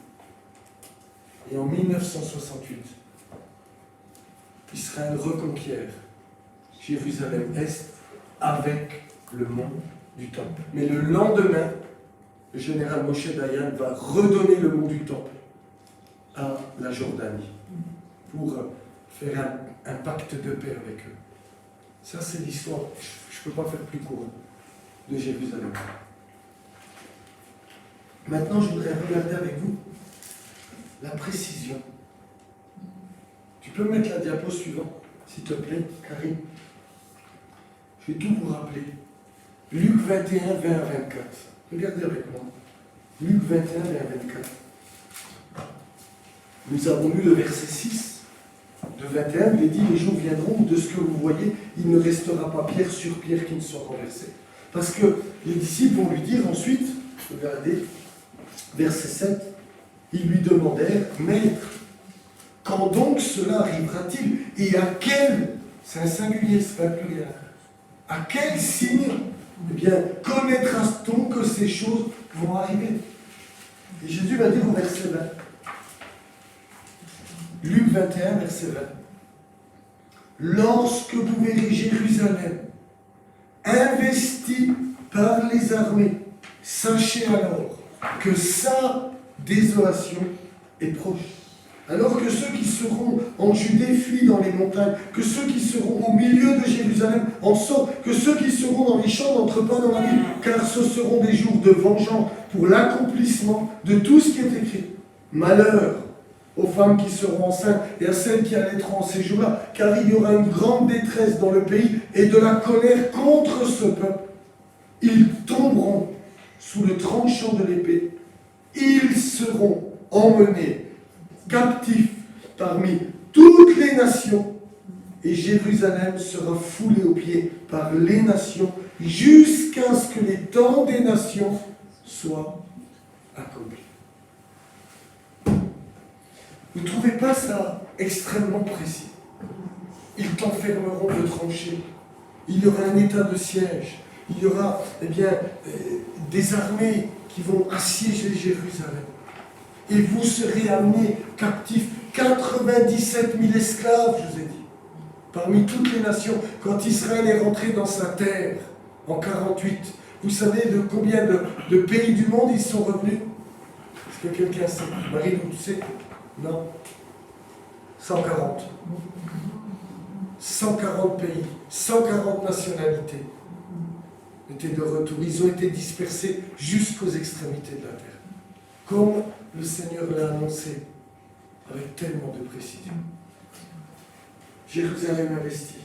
Et en 1968, Israël reconquiert Jérusalem-Est avec le mont du Temple. Mais le lendemain, le général Moshe Dayan va redonner le mont du Temple à la Jordanie pour faire un pacte de paix avec eux. Ça, c'est l'histoire. Je ne peux pas faire plus court de Jérusalem. Maintenant, je voudrais regarder avec vous la précision. Tu peux mettre la diapo suivante, s'il te plaît, Karine. Je vais tout vous rappeler. Luc 21, 20 à 24. Regardez avec moi. Luc 21, 20 à 24. Nous avons lu le verset 6 de 21. Il est dit, les jours viendront où de ce que vous voyez, il ne restera pas pierre sur pierre qui ne soit renversée. Parce que les disciples vont lui dire ensuite, regardez, verset 7, ils lui demandèrent, Maître, quand donc cela arrivera-t-il? Et à quel, c'est un singulier, c'est pas un pluriel, à quel signe, eh bien, connaîtra-t-on que ces choses vont arriver? Et Jésus va dire au verset 20, Luc 21, verset 20, lorsque vous verrez Jérusalem investi par les armées, sachez alors que sa désolation est proche. Alors que ceux qui seront en Judée fuient dans les montagnes, que ceux qui seront au milieu de Jérusalem en sortent, que ceux qui seront dans les champs n'entrent pas dans la ville, car ce seront des jours de vengeance pour l'accomplissement de tout ce qui est écrit. Malheur aux femmes qui seront enceintes et à celles qui allaiteront en ces jours-là, car il y aura une grande détresse dans le pays et de la colère contre ce peuple. Ils tomberont sous le tranchant de l'épée. Ils seront emmenés captifs parmi toutes les nations et Jérusalem sera foulée aux pieds par les nations jusqu'à ce que les temps des nations soient accomplis. Vous ne trouvez pas ça extrêmement précis? Ils t'enfermeront de tranchées. Il y aura un état de siège. Il y aura des armées qui vont assiéger Jérusalem. Et vous serez amenés captifs. 97 000 esclaves, je vous ai dit. Parmi toutes les nations, quand Israël est rentré dans sa terre en 48, vous savez de combien de pays du monde ils sont revenus? Est-ce que quelqu'un sait? Marie, vous savez? Non. 140. 140 pays, 140 nationalités étaient de retour. Ils ont été dispersés jusqu'aux extrémités de la terre. Comme le Seigneur l'a annoncé, avec tellement de précision. Jérusalem investit.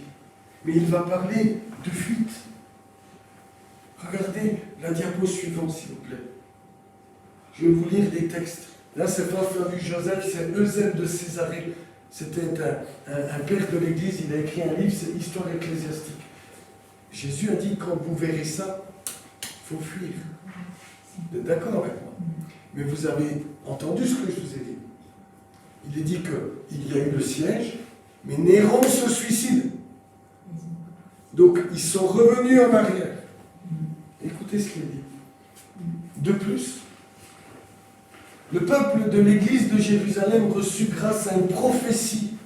Mais il va parler de fuite. Regardez la diapo suivante, s'il vous plaît. Je vais vous lire des textes. Là, c'est pas Flavius Joseph, c'est Eusèbe de Césarée. C'était un père de l'Église, il a écrit un livre, c'est Histoire ecclésiastique. Jésus a dit, quand vous verrez ça, il faut fuir. Vous êtes d'accord avec moi? Mais vous avez entendu ce que je vous ai dit. Il est dit qu'il y a eu le siège, mais Néron se suicide. Donc, ils sont revenus en arrière. Écoutez ce qu'il dit. De plus, le peuple de l'église de Jérusalem reçut grâce à une prophétie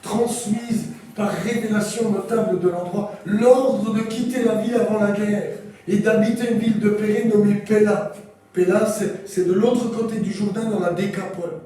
transmise par révélation notable de l'endroit l'ordre de quitter la ville avant la guerre et d'habiter une ville de Pérée nommée Péla. Péla, c'est de l'autre côté du Jourdain dans la Décapole.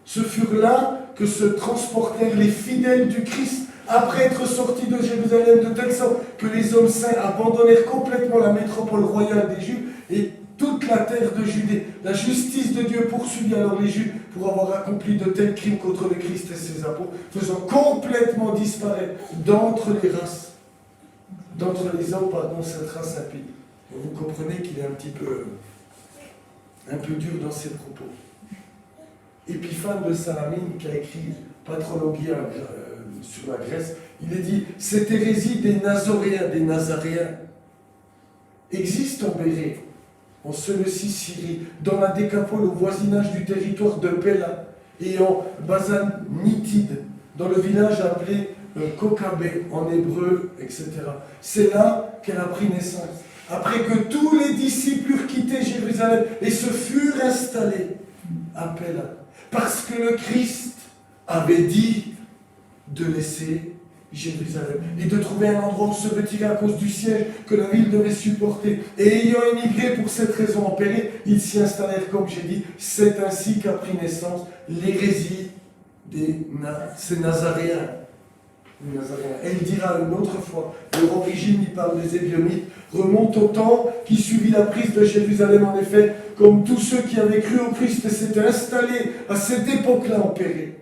Ce furent là que se transportèrent les fidèles du Christ après être sortis de Jérusalem, de telle sorte que les hommes saints abandonnèrent complètement la métropole royale des Juifs et toute la terre de Judée. La justice de Dieu poursuivit alors les Juifs pour avoir accompli de tels crimes contre le Christ et ses apôtres, faisant complètement disparaître d'entre les races, d'entre les hommes, cette race impie. Vous comprenez qu'il est un peu dur dans ses propos. Épiphane de Salamine, qui a écrit Patrologia sur la Grèce, il est dit, cette hérésie des Nazaréens, existe en Bérée, en Cilicie, Syrie, dans la Décapole, au voisinage du territoire de Péla, et en Basanitide, dans le village appelé Kokabé, en hébreu, etc. C'est là qu'elle a pris naissance. Après que tous les disciples eurent quitté Jérusalem et se furent installés à Péla, parce que le Christ avait dit de laisser Jérusalem et de trouver un endroit où se retirer à cause du siège que la ville devait supporter. Et ayant émigré pour cette raison en Pérée, ils s'y installèrent, comme j'ai dit. C'est ainsi qu'a pris naissance l'hérésie ces Nazaréens. Et il dira une autre fois, leur origine, il parle des Ébionites, remonte au temps qui suivit la prise de Jérusalem. En effet, comme tous ceux qui avaient cru au Christ s'étaient installés à cette époque-là en Pérée,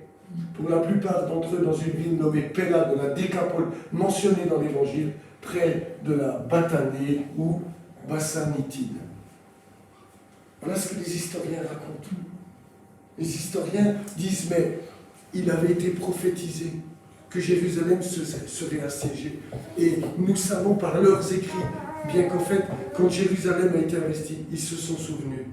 pour la plupart d'entre eux dans une ville nommée Péla de la Décapole, mentionnée dans l'Évangile, près de la Batanée ou Bassanitide. Voilà ce que les historiens racontent. Les historiens disent, mais il avait été prophétisé que Jérusalem serait assiégée. Et nous savons par leurs écrits, bien qu'en fait, quand Jérusalem a été investie, ils se sont souvenus.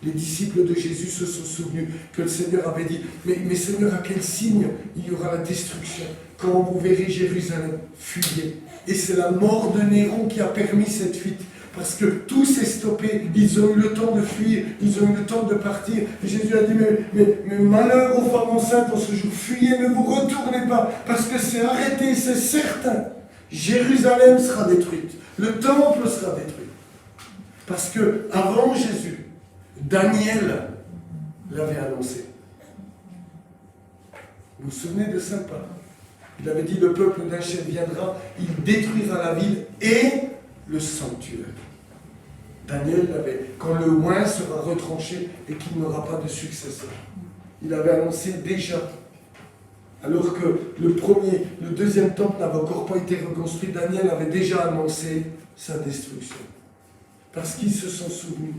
Les disciples de Jésus se sont souvenus que le Seigneur avait dit, mais Seigneur, à quel signe il y aura la destruction? Quand vous verrez Jérusalem, fuyez. Et c'est la mort de Néron qui a permis cette fuite. Parce que tout s'est stoppé, ils ont eu le temps de fuir, ils ont eu le temps de partir. Et Jésus a dit, mais malheur aux femmes enceintes en ce jour, fuyez, ne vous retournez pas, parce que c'est arrêté, c'est certain. Jérusalem sera détruite, le temple sera détruit. Parce que avant Jésus, Daniel l'avait annoncé. Vous vous souvenez de ça pas? Il avait dit, le peuple d'un chef viendra, il détruira la ville et le sanctuaire. Daniel l'avait, quand le oin sera retranché et qu'il n'aura pas de successeur. Il avait annoncé déjà, alors que le deuxième temple n'avait encore pas été reconstruit, Daniel avait déjà annoncé sa destruction. Parce qu'ils se sont souvenus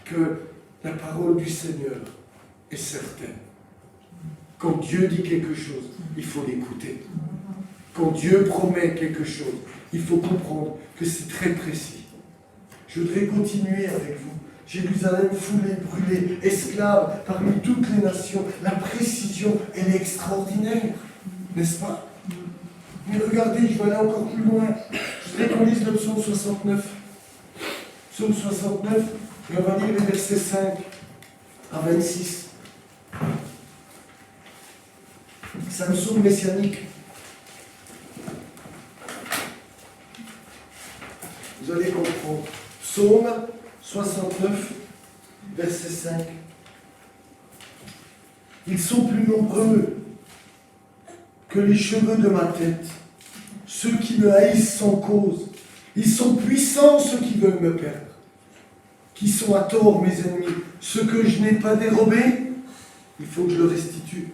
que la parole du Seigneur est certaine. Quand Dieu dit quelque chose, il faut l'écouter. Quand Dieu promet quelque chose, il faut comprendre que c'est très précis. Je voudrais continuer avec vous. Jérusalem foulée, brûlée, esclave parmi toutes les nations. La précision, elle est extraordinaire, n'est-ce pas? Mais regardez, je vais aller encore plus loin. Je voudrais qu'on lise le psaume 69. Psaume 69, et on va lire les versets 5 à 26. C'est un psaume messianique. Vous allez comprendre. Psaume 69, verset 5. Ils sont plus nombreux que les cheveux de ma tête, ceux qui me haïssent sans cause. Ils sont puissants, ceux qui veulent me perdre. Qui sont à tort mes ennemis. Ce que je n'ai pas dérobé, il faut que je le restitue.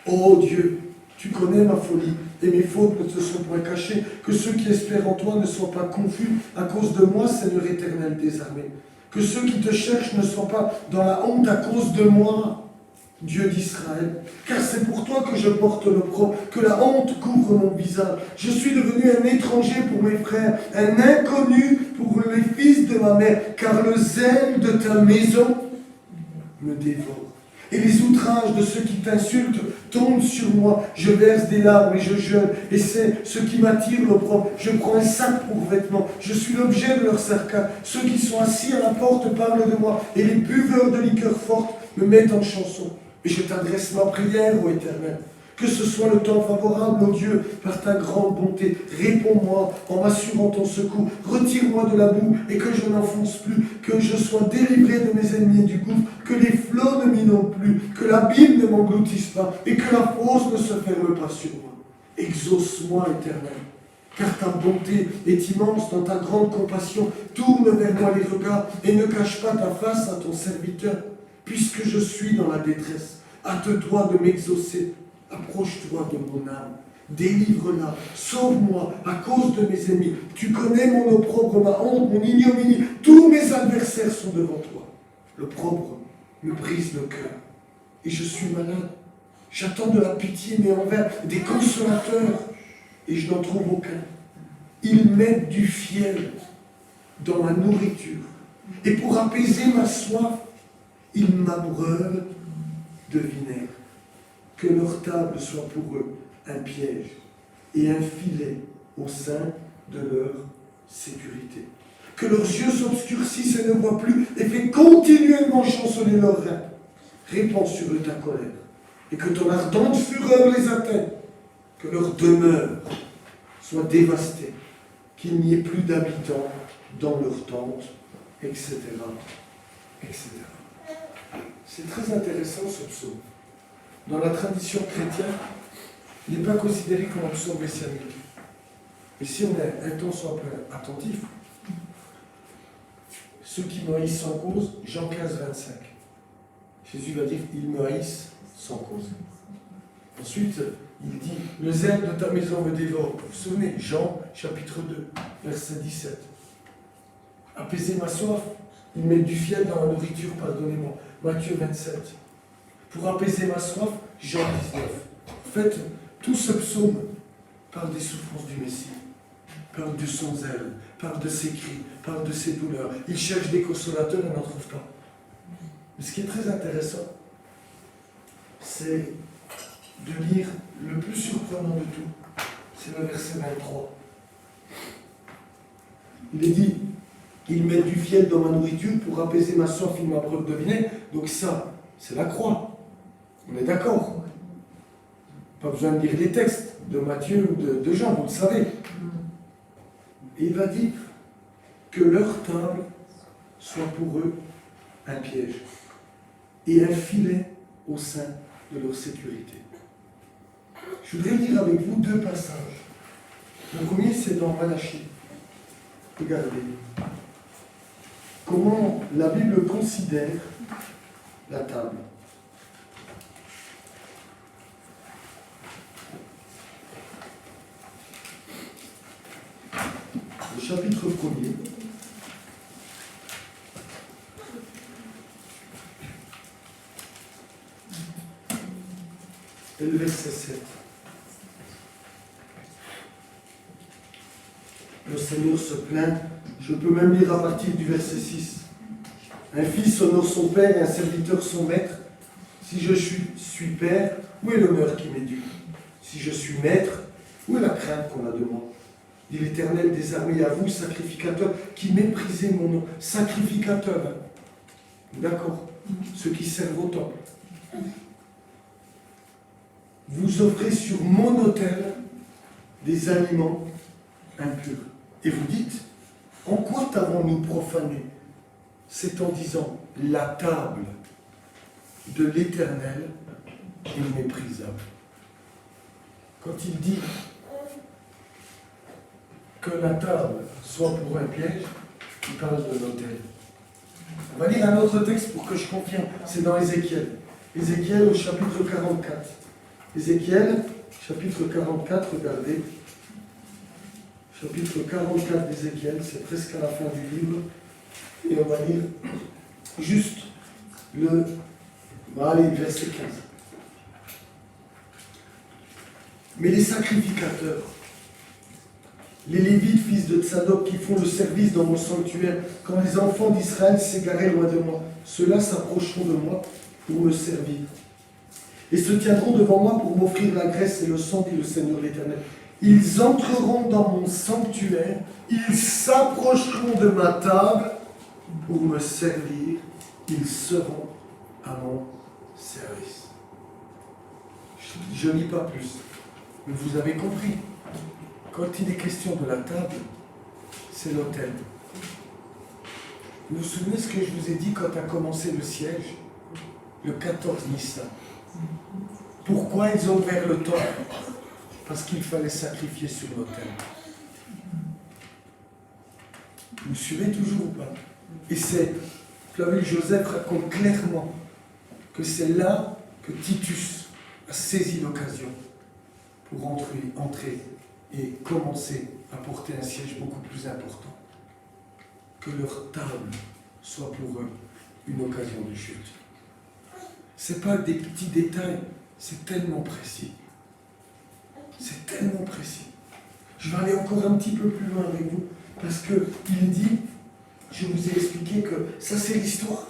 Ô Dieu, tu connais ma folie, et mes fautes ne te sont point cachées. Que ceux qui espèrent en toi ne soient pas confus à cause de moi, Seigneur éternel des armées. Que ceux qui te cherchent ne soient pas dans la honte à cause de moi, Dieu d'Israël. Car c'est pour toi que je porte l'opprobre, que la honte couvre mon visage. Je suis devenu un étranger pour mes frères, un inconnu pour les fils de ma mère, car le zèle de ta maison me dévore. Et les outrages de ceux qui t'insultent tombent sur moi. Je verse des larmes et je jeûne. Et c'est ce qui m'attire l'opprobre. Je prends un sac pour vêtements. Je suis l'objet de leur sarcasme. Ceux qui sont assis à la porte parlent de moi. Et les buveurs de liqueurs fortes me mettent en chanson. Et je t'adresse ma prière, ô Éternel. Que ce soit le temps favorable, ô Dieu, par ta grande bonté. Réponds-moi en m'assurant ton secours. Retire-moi de la boue et que je n'enfonce plus. Que je sois délivré de mes ennemis et du gouffre. Que les flots ne m'inondent plus. Que l'abîme ne m'engloutisse pas. Et que la fosse ne se ferme pas sur moi. Exauce-moi, Éternel. Car ta bonté est immense dans ta grande compassion. Tourne vers moi les regards et ne cache pas ta face à ton serviteur. Puisque je suis dans la détresse, hâte-toi de m'exaucer. Approche-toi de mon âme, délivre-la, sauve-moi à cause de mes ennemis. Tu connais mon opprobre, ma honte, mon ignominie. Tous mes adversaires sont devant toi. L'opprobre me brise le cœur et je suis malade. J'attends de la pitié, mais envers des consolateurs et je n'en trouve aucun. Ils mettent du fiel dans ma nourriture et pour apaiser ma soif, ils m'abreuvent de vinaigre. Que leur table soit pour eux un piège et un filet au sein de leur sécurité. Que leurs yeux s'obscurcissent et ne voient plus et fais continuellement chanceler leurs reins. Répands sur eux ta colère et que ton ardente fureur les atteigne. Que leur demeure soit dévastée, qu'il n'y ait plus d'habitants dans leurs tentes, etc. etc. C'est très intéressant ce psaume. Dans la tradition chrétienne, il n'est pas considéré comme un psaume messianique. Mais si on est un temps soit peu attentif, ceux qui me haïssent sans cause, Jean 15, 25. Jésus va dire, ils me haïssent sans cause. Ensuite, il dit, le zèle de ta maison me dévore. Vous vous souvenez, Jean chapitre 2, verset 17. Apaiser ma soif, ils mettent du fiel dans la nourriture, pardonnez-moi. Matthieu 27. Pour apaiser ma soif, Jean 19. En fait, tout ce psaume parle des souffrances du Messie, parle de son zèle, parle de ses cris, parle de ses douleurs. Il cherche des consolateurs et n'en trouve pas. Mais ce qui est très intéressant, c'est de lire le plus surprenant de tout. C'est le verset 23. Il est dit, il met du fiel dans ma nourriture pour apaiser ma soif, il m'abreuve de vinaigre. Donc ça, c'est la croix. On est d'accord. Pas besoin de lire les textes de Matthieu ou de Jean, vous le savez. Et il va dire que leur table soit pour eux un piège et un filet au sein de leur sécurité. Je voudrais lire avec vous deux passages. Le premier, c'est dans Malachie. Regardez comment la Bible considère la table. Le chapitre 1er. et le verset 7. Le Seigneur se plaint, je peux même lire à partir du verset 6. Un fils honore son père et un serviteur son maître. Si je suis père, où est l'honneur qui m'est dû? Si je suis maître, où est la crainte qu'on a de moi? Dit l'Éternel des armées à vous, sacrificateurs, qui méprisez mon nom. Sacrificateurs, hein. D'accord? Ceux qui servent au temple. Vous offrez sur mon autel des aliments impurs. Et vous dites, en quoi t'avons-nous profané? C'est en disant, la table de l'Éternel est méprisable. Quand il dit que la table soit pour un piège, il parle de l'autel. On va lire un autre texte pour que je confirme. C'est dans Ézéchiel. Ézéchiel au chapitre 44. Ézéchiel, chapitre 44, regardez. Chapitre 44 d'Ézéchiel, c'est presque à la fin du livre. Et on va lire juste le verset 15. Mais les sacrificateurs, les Lévites, fils de Tsadok, qui font le service dans mon sanctuaire, quand les enfants d'Israël s'égaraient loin de moi, ceux-là s'approcheront de moi pour me servir. Et se tiendront devant moi pour m'offrir la graisse et le sang, dit le Seigneur l'Éternel. Ils entreront dans mon sanctuaire, ils s'approcheront de ma table pour me servir, ils seront à mon service. Je ne lis pas plus, mais vous avez compris. Quand il est question de la table, c'est l'autel. Vous vous souvenez ce que je vous ai dit quand a commencé le siège, le 14 Nissan? Pourquoi ils ont ouvert le temple? Parce qu'il fallait sacrifier sur l'autel. Vous suivez toujours ou pas? Et c'est, Flavius Joseph raconte clairement que c'est là que Titus a saisi l'occasion pour entrer et commencer à porter un siège beaucoup plus important. Que leur table soit pour eux une occasion de chute. Ce n'est pas des petits détails, c'est tellement précis. C'est tellement précis. Je vais aller encore un petit peu plus loin avec vous, parce qu'il dit, je vous ai expliqué que ça c'est l'histoire.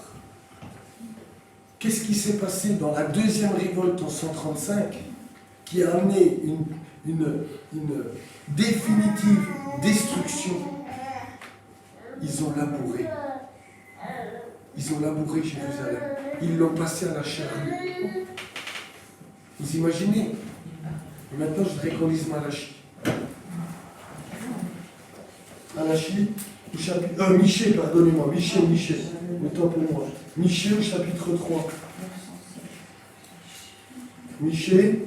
Qu'est-ce qui s'est passé dans la deuxième révolte en 135 qui a amené une définitive destruction? Ils ont labouré. Ils ont labouré Jérusalem. Ils l'ont passé à la charrue. Vous imaginez? Et maintenant, je voudrais qu'on lise Malachie. Malachie, au chapitre... Michée, pardonnez-moi. Michée. Autant pour moi. Michée, au chapitre 3. Michée,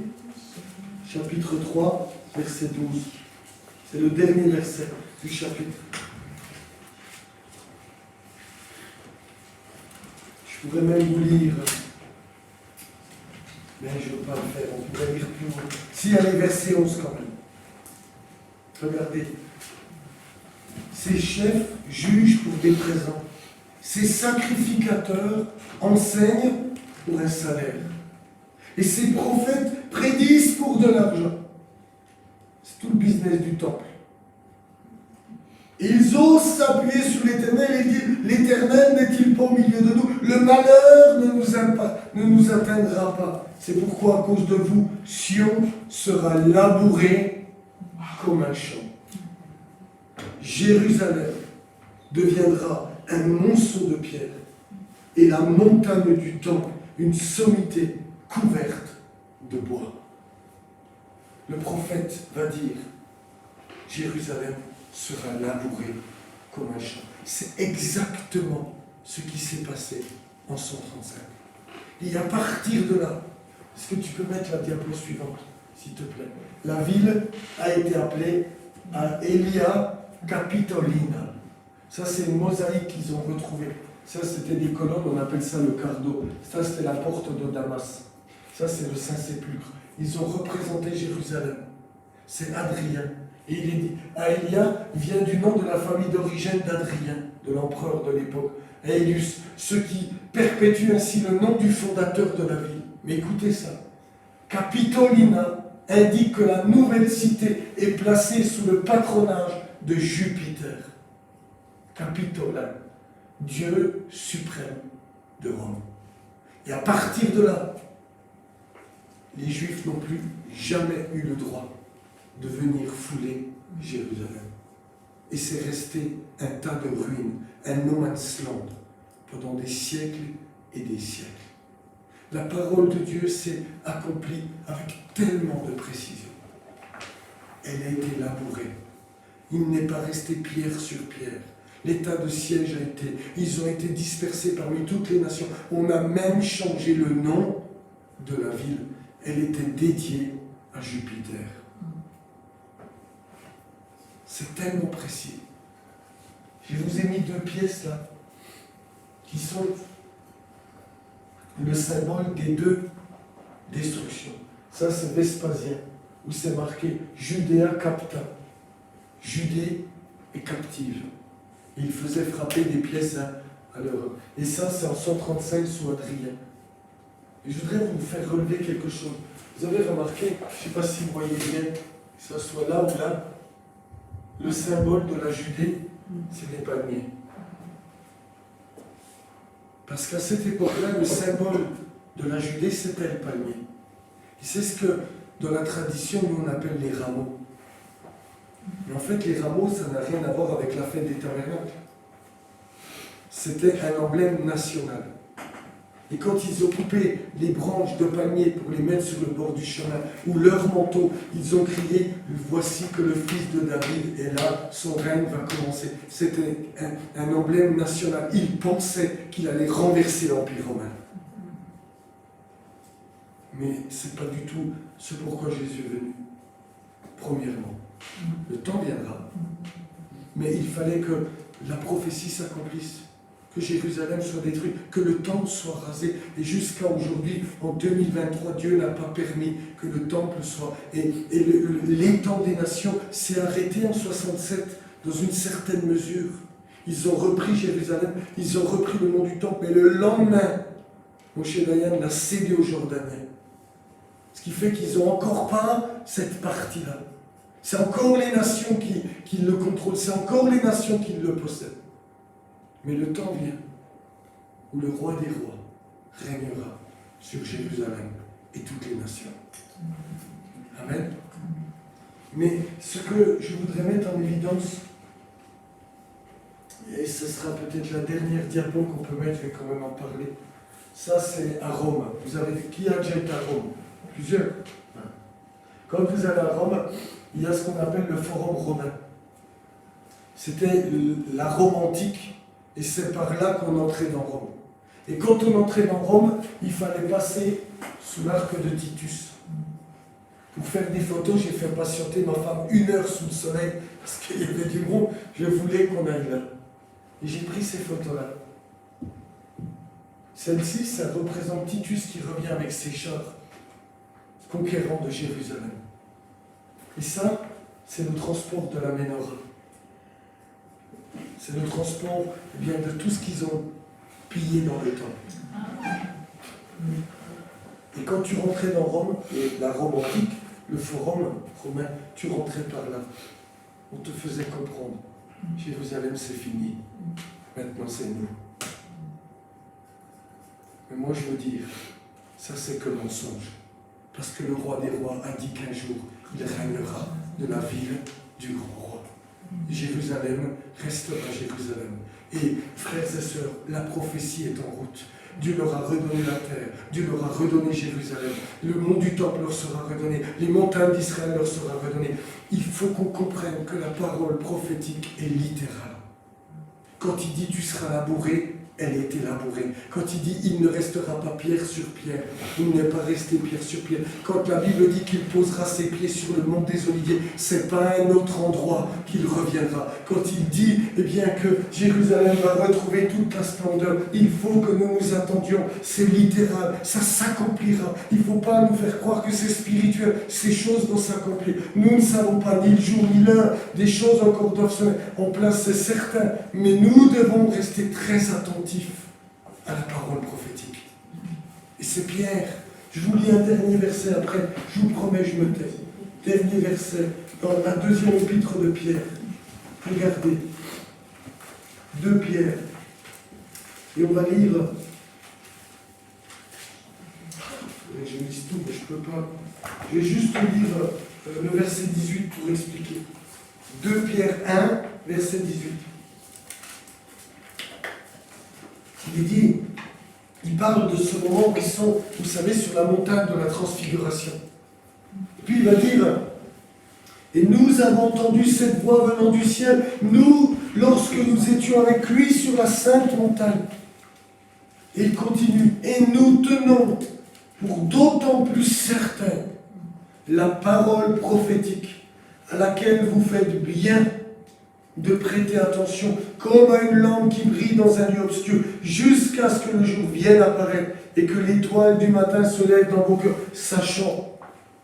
chapitre 3, verset 12. C'est le dernier verset du chapitre. Je pourrais même vous lire, mais je ne veux pas le faire, on pourrait lire plus haut. Si, allez, verset 11 quand même. Regardez. Ces chefs jugent pour des présents. Ces sacrificateurs enseignent pour un salaire. Et ces prophètes prédisent pour de l'argent. C'est tout le business du temple. Et ils osent s'appuyer sur l'Éternel et dire, l'Éternel n'est-il pas au milieu de nous? Le malheur ne nous atteindra pas. C'est pourquoi, à cause de vous, Sion sera labouré comme un champ. Jérusalem deviendra un monceau de pierre et la montagne du temple une sommité couverte de bois. Le prophète va dire, Jérusalem sera labouré comme un champ. C'est exactement ce qui s'est passé en 135. Et à partir de là, est-ce que tu peux mettre la diapo suivante, s'il te plaît? La ville a été appelée à Aelia Capitolina. Ça, c'est une mosaïque qu'ils ont retrouvée. Ça, c'était des colonnes, on appelle ça le cardo. Ça, c'était la porte de Damas. Ça, c'est le Saint-Sépulcre. Ils ont représenté Jérusalem. C'est Adrien. Et il est dit, Aelia vient du nom de la famille d'origine d'Adrien, de l'empereur de l'époque, Aelius, ce qui perpétue ainsi le nom du fondateur de la ville. Mais écoutez ça, Capitolina indique que la nouvelle cité est placée sous le patronage de Jupiter. Capitola, Dieu suprême de Rome. Et à partir de là, les Juifs n'ont plus jamais eu le droit de venir fouler Jérusalem. Et c'est resté un tas de ruines, un no man's land, pendant des siècles et des siècles. La parole de Dieu s'est accomplie avec tellement de précision. Elle a été labourée. Il n'est pas resté pierre sur pierre. L'état de siège a été, ils ont été dispersés parmi toutes les nations. On a même changé le nom de la ville. Elle était dédiée à Jupiter. C'est tellement précis. Je vous ai mis 2 pièces là, qui sont le symbole des 2 destructions. Ça c'est Vespasien, où c'est marqué Judéa capta. Judée est captive. Il faisait frapper des pièces à l'heure. Et ça, c'est en 135 sous Adrien. Et je voudrais vous faire relever quelque chose. Vous avez remarqué, je ne sais pas si vous voyez bien, que ce soit là ou là, le symbole de la Judée, c'est les palmiers. Parce qu'à cette époque-là, le symbole de la Judée, c'était le palmier. Et c'est ce que, dans la tradition, nous on appelle les rameaux. Mais en fait, les rameaux, ça n'a rien à voir avec la fête des tabernacles. C'était un emblème national. Et quand ils ont coupé les branches de palmier pour les mettre sur le bord du chemin, ou leur manteau, ils ont crié « Voici que le fils de David est là, son règne va commencer ». C'était un emblème national. Ils pensaient qu'il allait renverser l'Empire romain. Mais ce n'est pas du tout ce pourquoi Jésus est venu. Premièrement, le temps viendra, mais il fallait que la prophétie s'accomplisse, que Jérusalem soit détruite, que le temple soit rasé. Et jusqu'à aujourd'hui, en 2023, Dieu n'a pas permis que le temple soit... Et l'étang des nations s'est arrêté en 67, dans une certaine mesure. Ils ont repris Jérusalem, ils ont repris le nom du temple, mais le lendemain, Moshe Dayan l'a cédé aux Jordaniens. Ce qui fait qu'ils n'ont encore pas cette partie-là. C'est encore les nations qui le contrôlent, c'est encore les nations qui le possèdent. Mais le temps vient où le roi des rois régnera sur Jérusalem et toutes les nations. Amen. Mais ce que je voudrais mettre en évidence, et ce sera peut-être la dernière diapo qu'on peut mettre, je vais quand même en parler, ça c'est à Rome. Qui a déjà été à Rome? Plusieurs. Quand vous allez à Rome, il y a ce qu'on appelle le forum romain. C'était la Rome antique, et c'est par là qu'on entrait dans Rome. Et quand on entrait dans Rome, il fallait passer sous l'arc de Titus. Pour faire des photos, j'ai fait patienter ma femme 1 heure sous le soleil, parce qu'il y avait du monde, je voulais qu'on aille là. Et j'ai pris ces photos-là. Celle-ci, ça représente Titus qui revient avec ses chars, conquérant de Jérusalem. Et ça, c'est le transport de la Ménorah. C'est le transport de tout ce qu'ils ont pillé dans le temple. Et quand tu rentrais dans Rome, et la Rome antique, le forum romain, tu rentrais par là. On te faisait comprendre. Jérusalem, c'est fini. Maintenant, c'est nous. Mais moi, je veux dire, ça, c'est que mensonge. Parce que le roi des rois a dit qu'un jour, il régnera de la ville du grand roi. Jérusalem restera Jérusalem. Et frères et sœurs, la prophétie est en route. Dieu leur a redonné la terre, Dieu leur a redonné Jérusalem, le mont du temple leur sera redonné, les montagnes d'Israël leur sera redonné. Il faut qu'on comprenne que la parole prophétique est littérale. Quand il dit tu seras labouré, elle a été labourée. Quand il dit il ne restera pas pierre sur pierre, il n'est pas resté pierre sur pierre. Quand la Bible dit qu'il posera ses pieds sur le mont des Oliviers, c'est pas un autre endroit qu'il reviendra. Quand il dit que Jérusalem va retrouver toute la splendeur, il faut que nous nous attendions. C'est littéral, ça s'accomplira. Il ne faut pas nous faire croire que c'est spirituel. Ces choses vont s'accomplir. Nous ne savons pas ni le jour ni l'heure. Des choses encore doivent se mettre en place, c'est certain. Mais nous devons rester très attentifs à la parole prophétique. Et c'est Pierre, Je vous lis un dernier verset, après, je vous promets, je me tais. Dernier verset, dans la deuxième épître de Pierre. Regardez. 2 Pierre. Et on va lire. Je lis tout, mais je ne peux pas. Je vais juste lire le verset 18 pour expliquer. 2 Pierre 1, verset 18. Il dit, il parle de ce moment où ils sont, vous savez, sur la montagne de la transfiguration. Puis il va dire, et nous avons entendu cette voix venant du ciel, nous, lorsque nous étions avec lui sur la sainte montagne. Et il continue, et nous tenons pour d'autant plus certain la parole prophétique à laquelle vous faites bien de prêter attention, comme à une lampe qui brille dans un lieu obscur, jusqu'à ce que le jour vienne apparaître et que l'étoile du matin se lève dans vos cœurs, sachant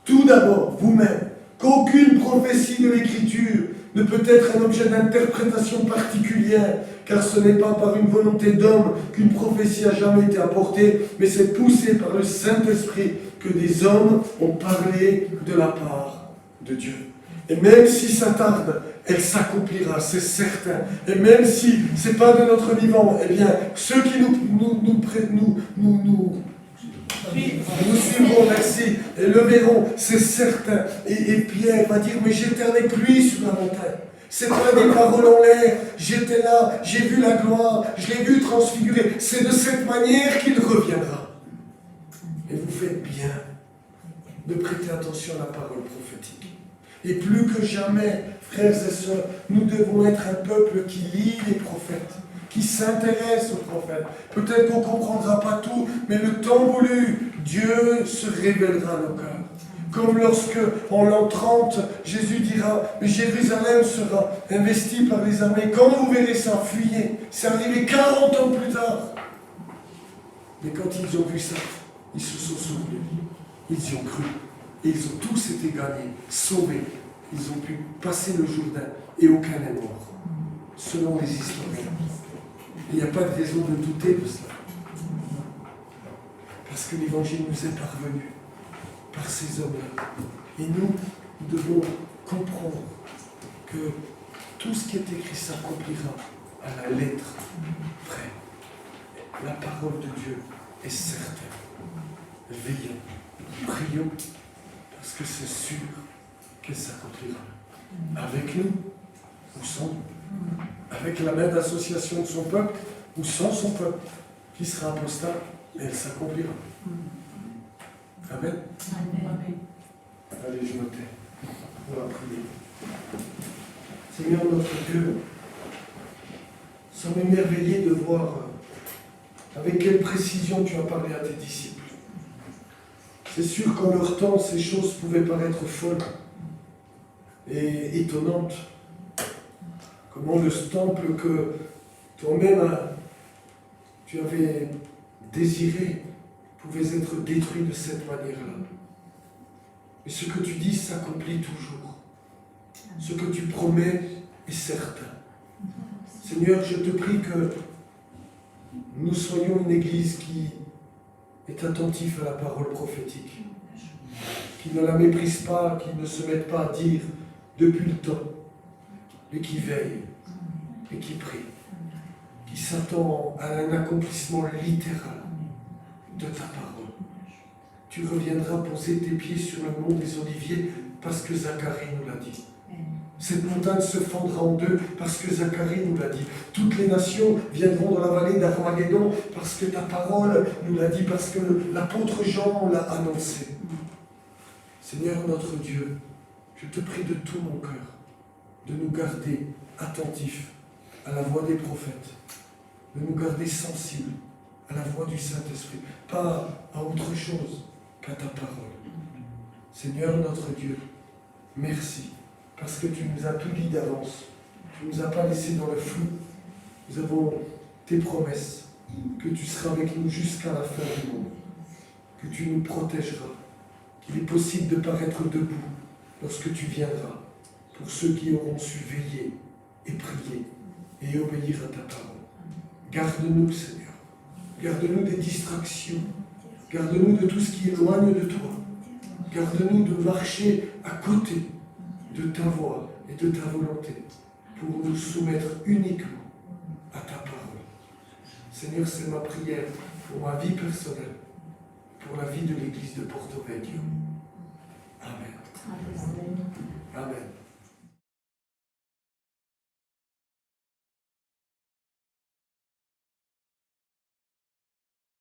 tout d'abord vous-même qu'aucune prophétie de l'Écriture ne peut être un objet d'interprétation particulière, car ce n'est pas par une volonté d'homme qu'une prophétie a jamais été apportée, mais c'est poussé par le Saint-Esprit que des hommes ont parlé de la part de Dieu. Et même si ça tarde, elle s'accomplira, c'est certain. Et même si ce n'est pas de notre vivant, eh bien, ceux qui nous suivront, merci, et le verront, c'est certain. Et Pierre va dire, mais j'étais avec lui sur la montagne. C'est pas des paroles en l'air, j'étais là, j'ai vu la gloire, je l'ai vu transfigurer. C'est de cette manière qu'il reviendra. Et vous faites bien de prêter attention à la parole prophétique. Et plus que jamais, frères et sœurs, nous devons être un peuple qui lit les prophètes, qui s'intéresse aux prophètes. Peut-être qu'on ne comprendra pas tout, mais le temps voulu, Dieu se révélera à nos cœurs. Comme lorsque, en l'an 30, Jésus dira, Jérusalem sera investie par les armées. Quand vous verrez ça, fuyez. C'est arrivé 40 ans plus tard. Mais quand ils ont vu ça, ils se sont souvenus. Ils y ont cru. Et ils ont tous été gagnés, sauvés. Ils ont pu passer le Jourdain et aucun n'est mort. Selon les historiens. Il n'y a pas de raison de douter de cela. Parce que l'Évangile nous est parvenu par ces hommes-là. Et nous devons comprendre que tout ce qui est écrit s'accomplira à la lettre près. La parole de Dieu est certaine. Veillons, prions, parce que c'est sûr qu'elle s'accomplira. Avec nous, ou sans nous. Avec la main d'association de son peuple, ou sans son peuple, qui sera apostat, elle s'accomplira. Amen. Amen. Allez, je me tais. On va prier. Seigneur notre Dieu, ça m'émerveillait de voir avec quelle précision tu as parlé à tes disciples. C'est sûr qu'en leur temps, ces choses pouvaient paraître folles et étonnantes. Comment le temple que toi-même tu avais désiré pouvait être détruit de cette manière-là. Mais ce que tu dis s'accomplit toujours. Ce que tu promets est certain. Seigneur, je te prie que nous soyons une Église qui est attentive à la parole prophétique, qui ne la méprise pas, qui ne se mette pas à dire depuis le temps, mais qui veille et qui prie, qui s'attend à un accomplissement littéral de ta parole. Tu reviendras poser tes pieds sur le mont des Oliviers parce que Zacharie nous l'a dit. Cette montagne se fendra en deux parce que Zacharie nous l'a dit. Toutes les nations viendront dans la vallée d'Armageddon parce que ta parole nous l'a dit, parce que l'apôtre Jean l'a annoncé. Seigneur notre Dieu, je te prie de tout mon cœur de nous garder attentifs à la voix des prophètes, de nous garder sensibles à la voix du Saint-Esprit, pas à autre chose qu'à ta parole. Seigneur notre Dieu, merci, parce que tu nous as tout dit d'avance. Tu ne nous as pas laissés dans le flou. Nous avons tes promesses, que tu seras avec nous jusqu'à la fin du monde, que tu nous protégeras, qu'il est possible de paraître debout lorsque tu viendras, pour ceux qui auront su veiller et prier et obéir à ta parole. Garde-nous, Seigneur. Garde-nous des distractions. Garde-nous de tout ce qui éloigne de toi. Garde-nous de marcher à côté de ta voix et de ta volonté pour nous soumettre uniquement à ta parole. Seigneur, c'est ma prière pour ma vie personnelle, pour la vie de l'Église de Porto.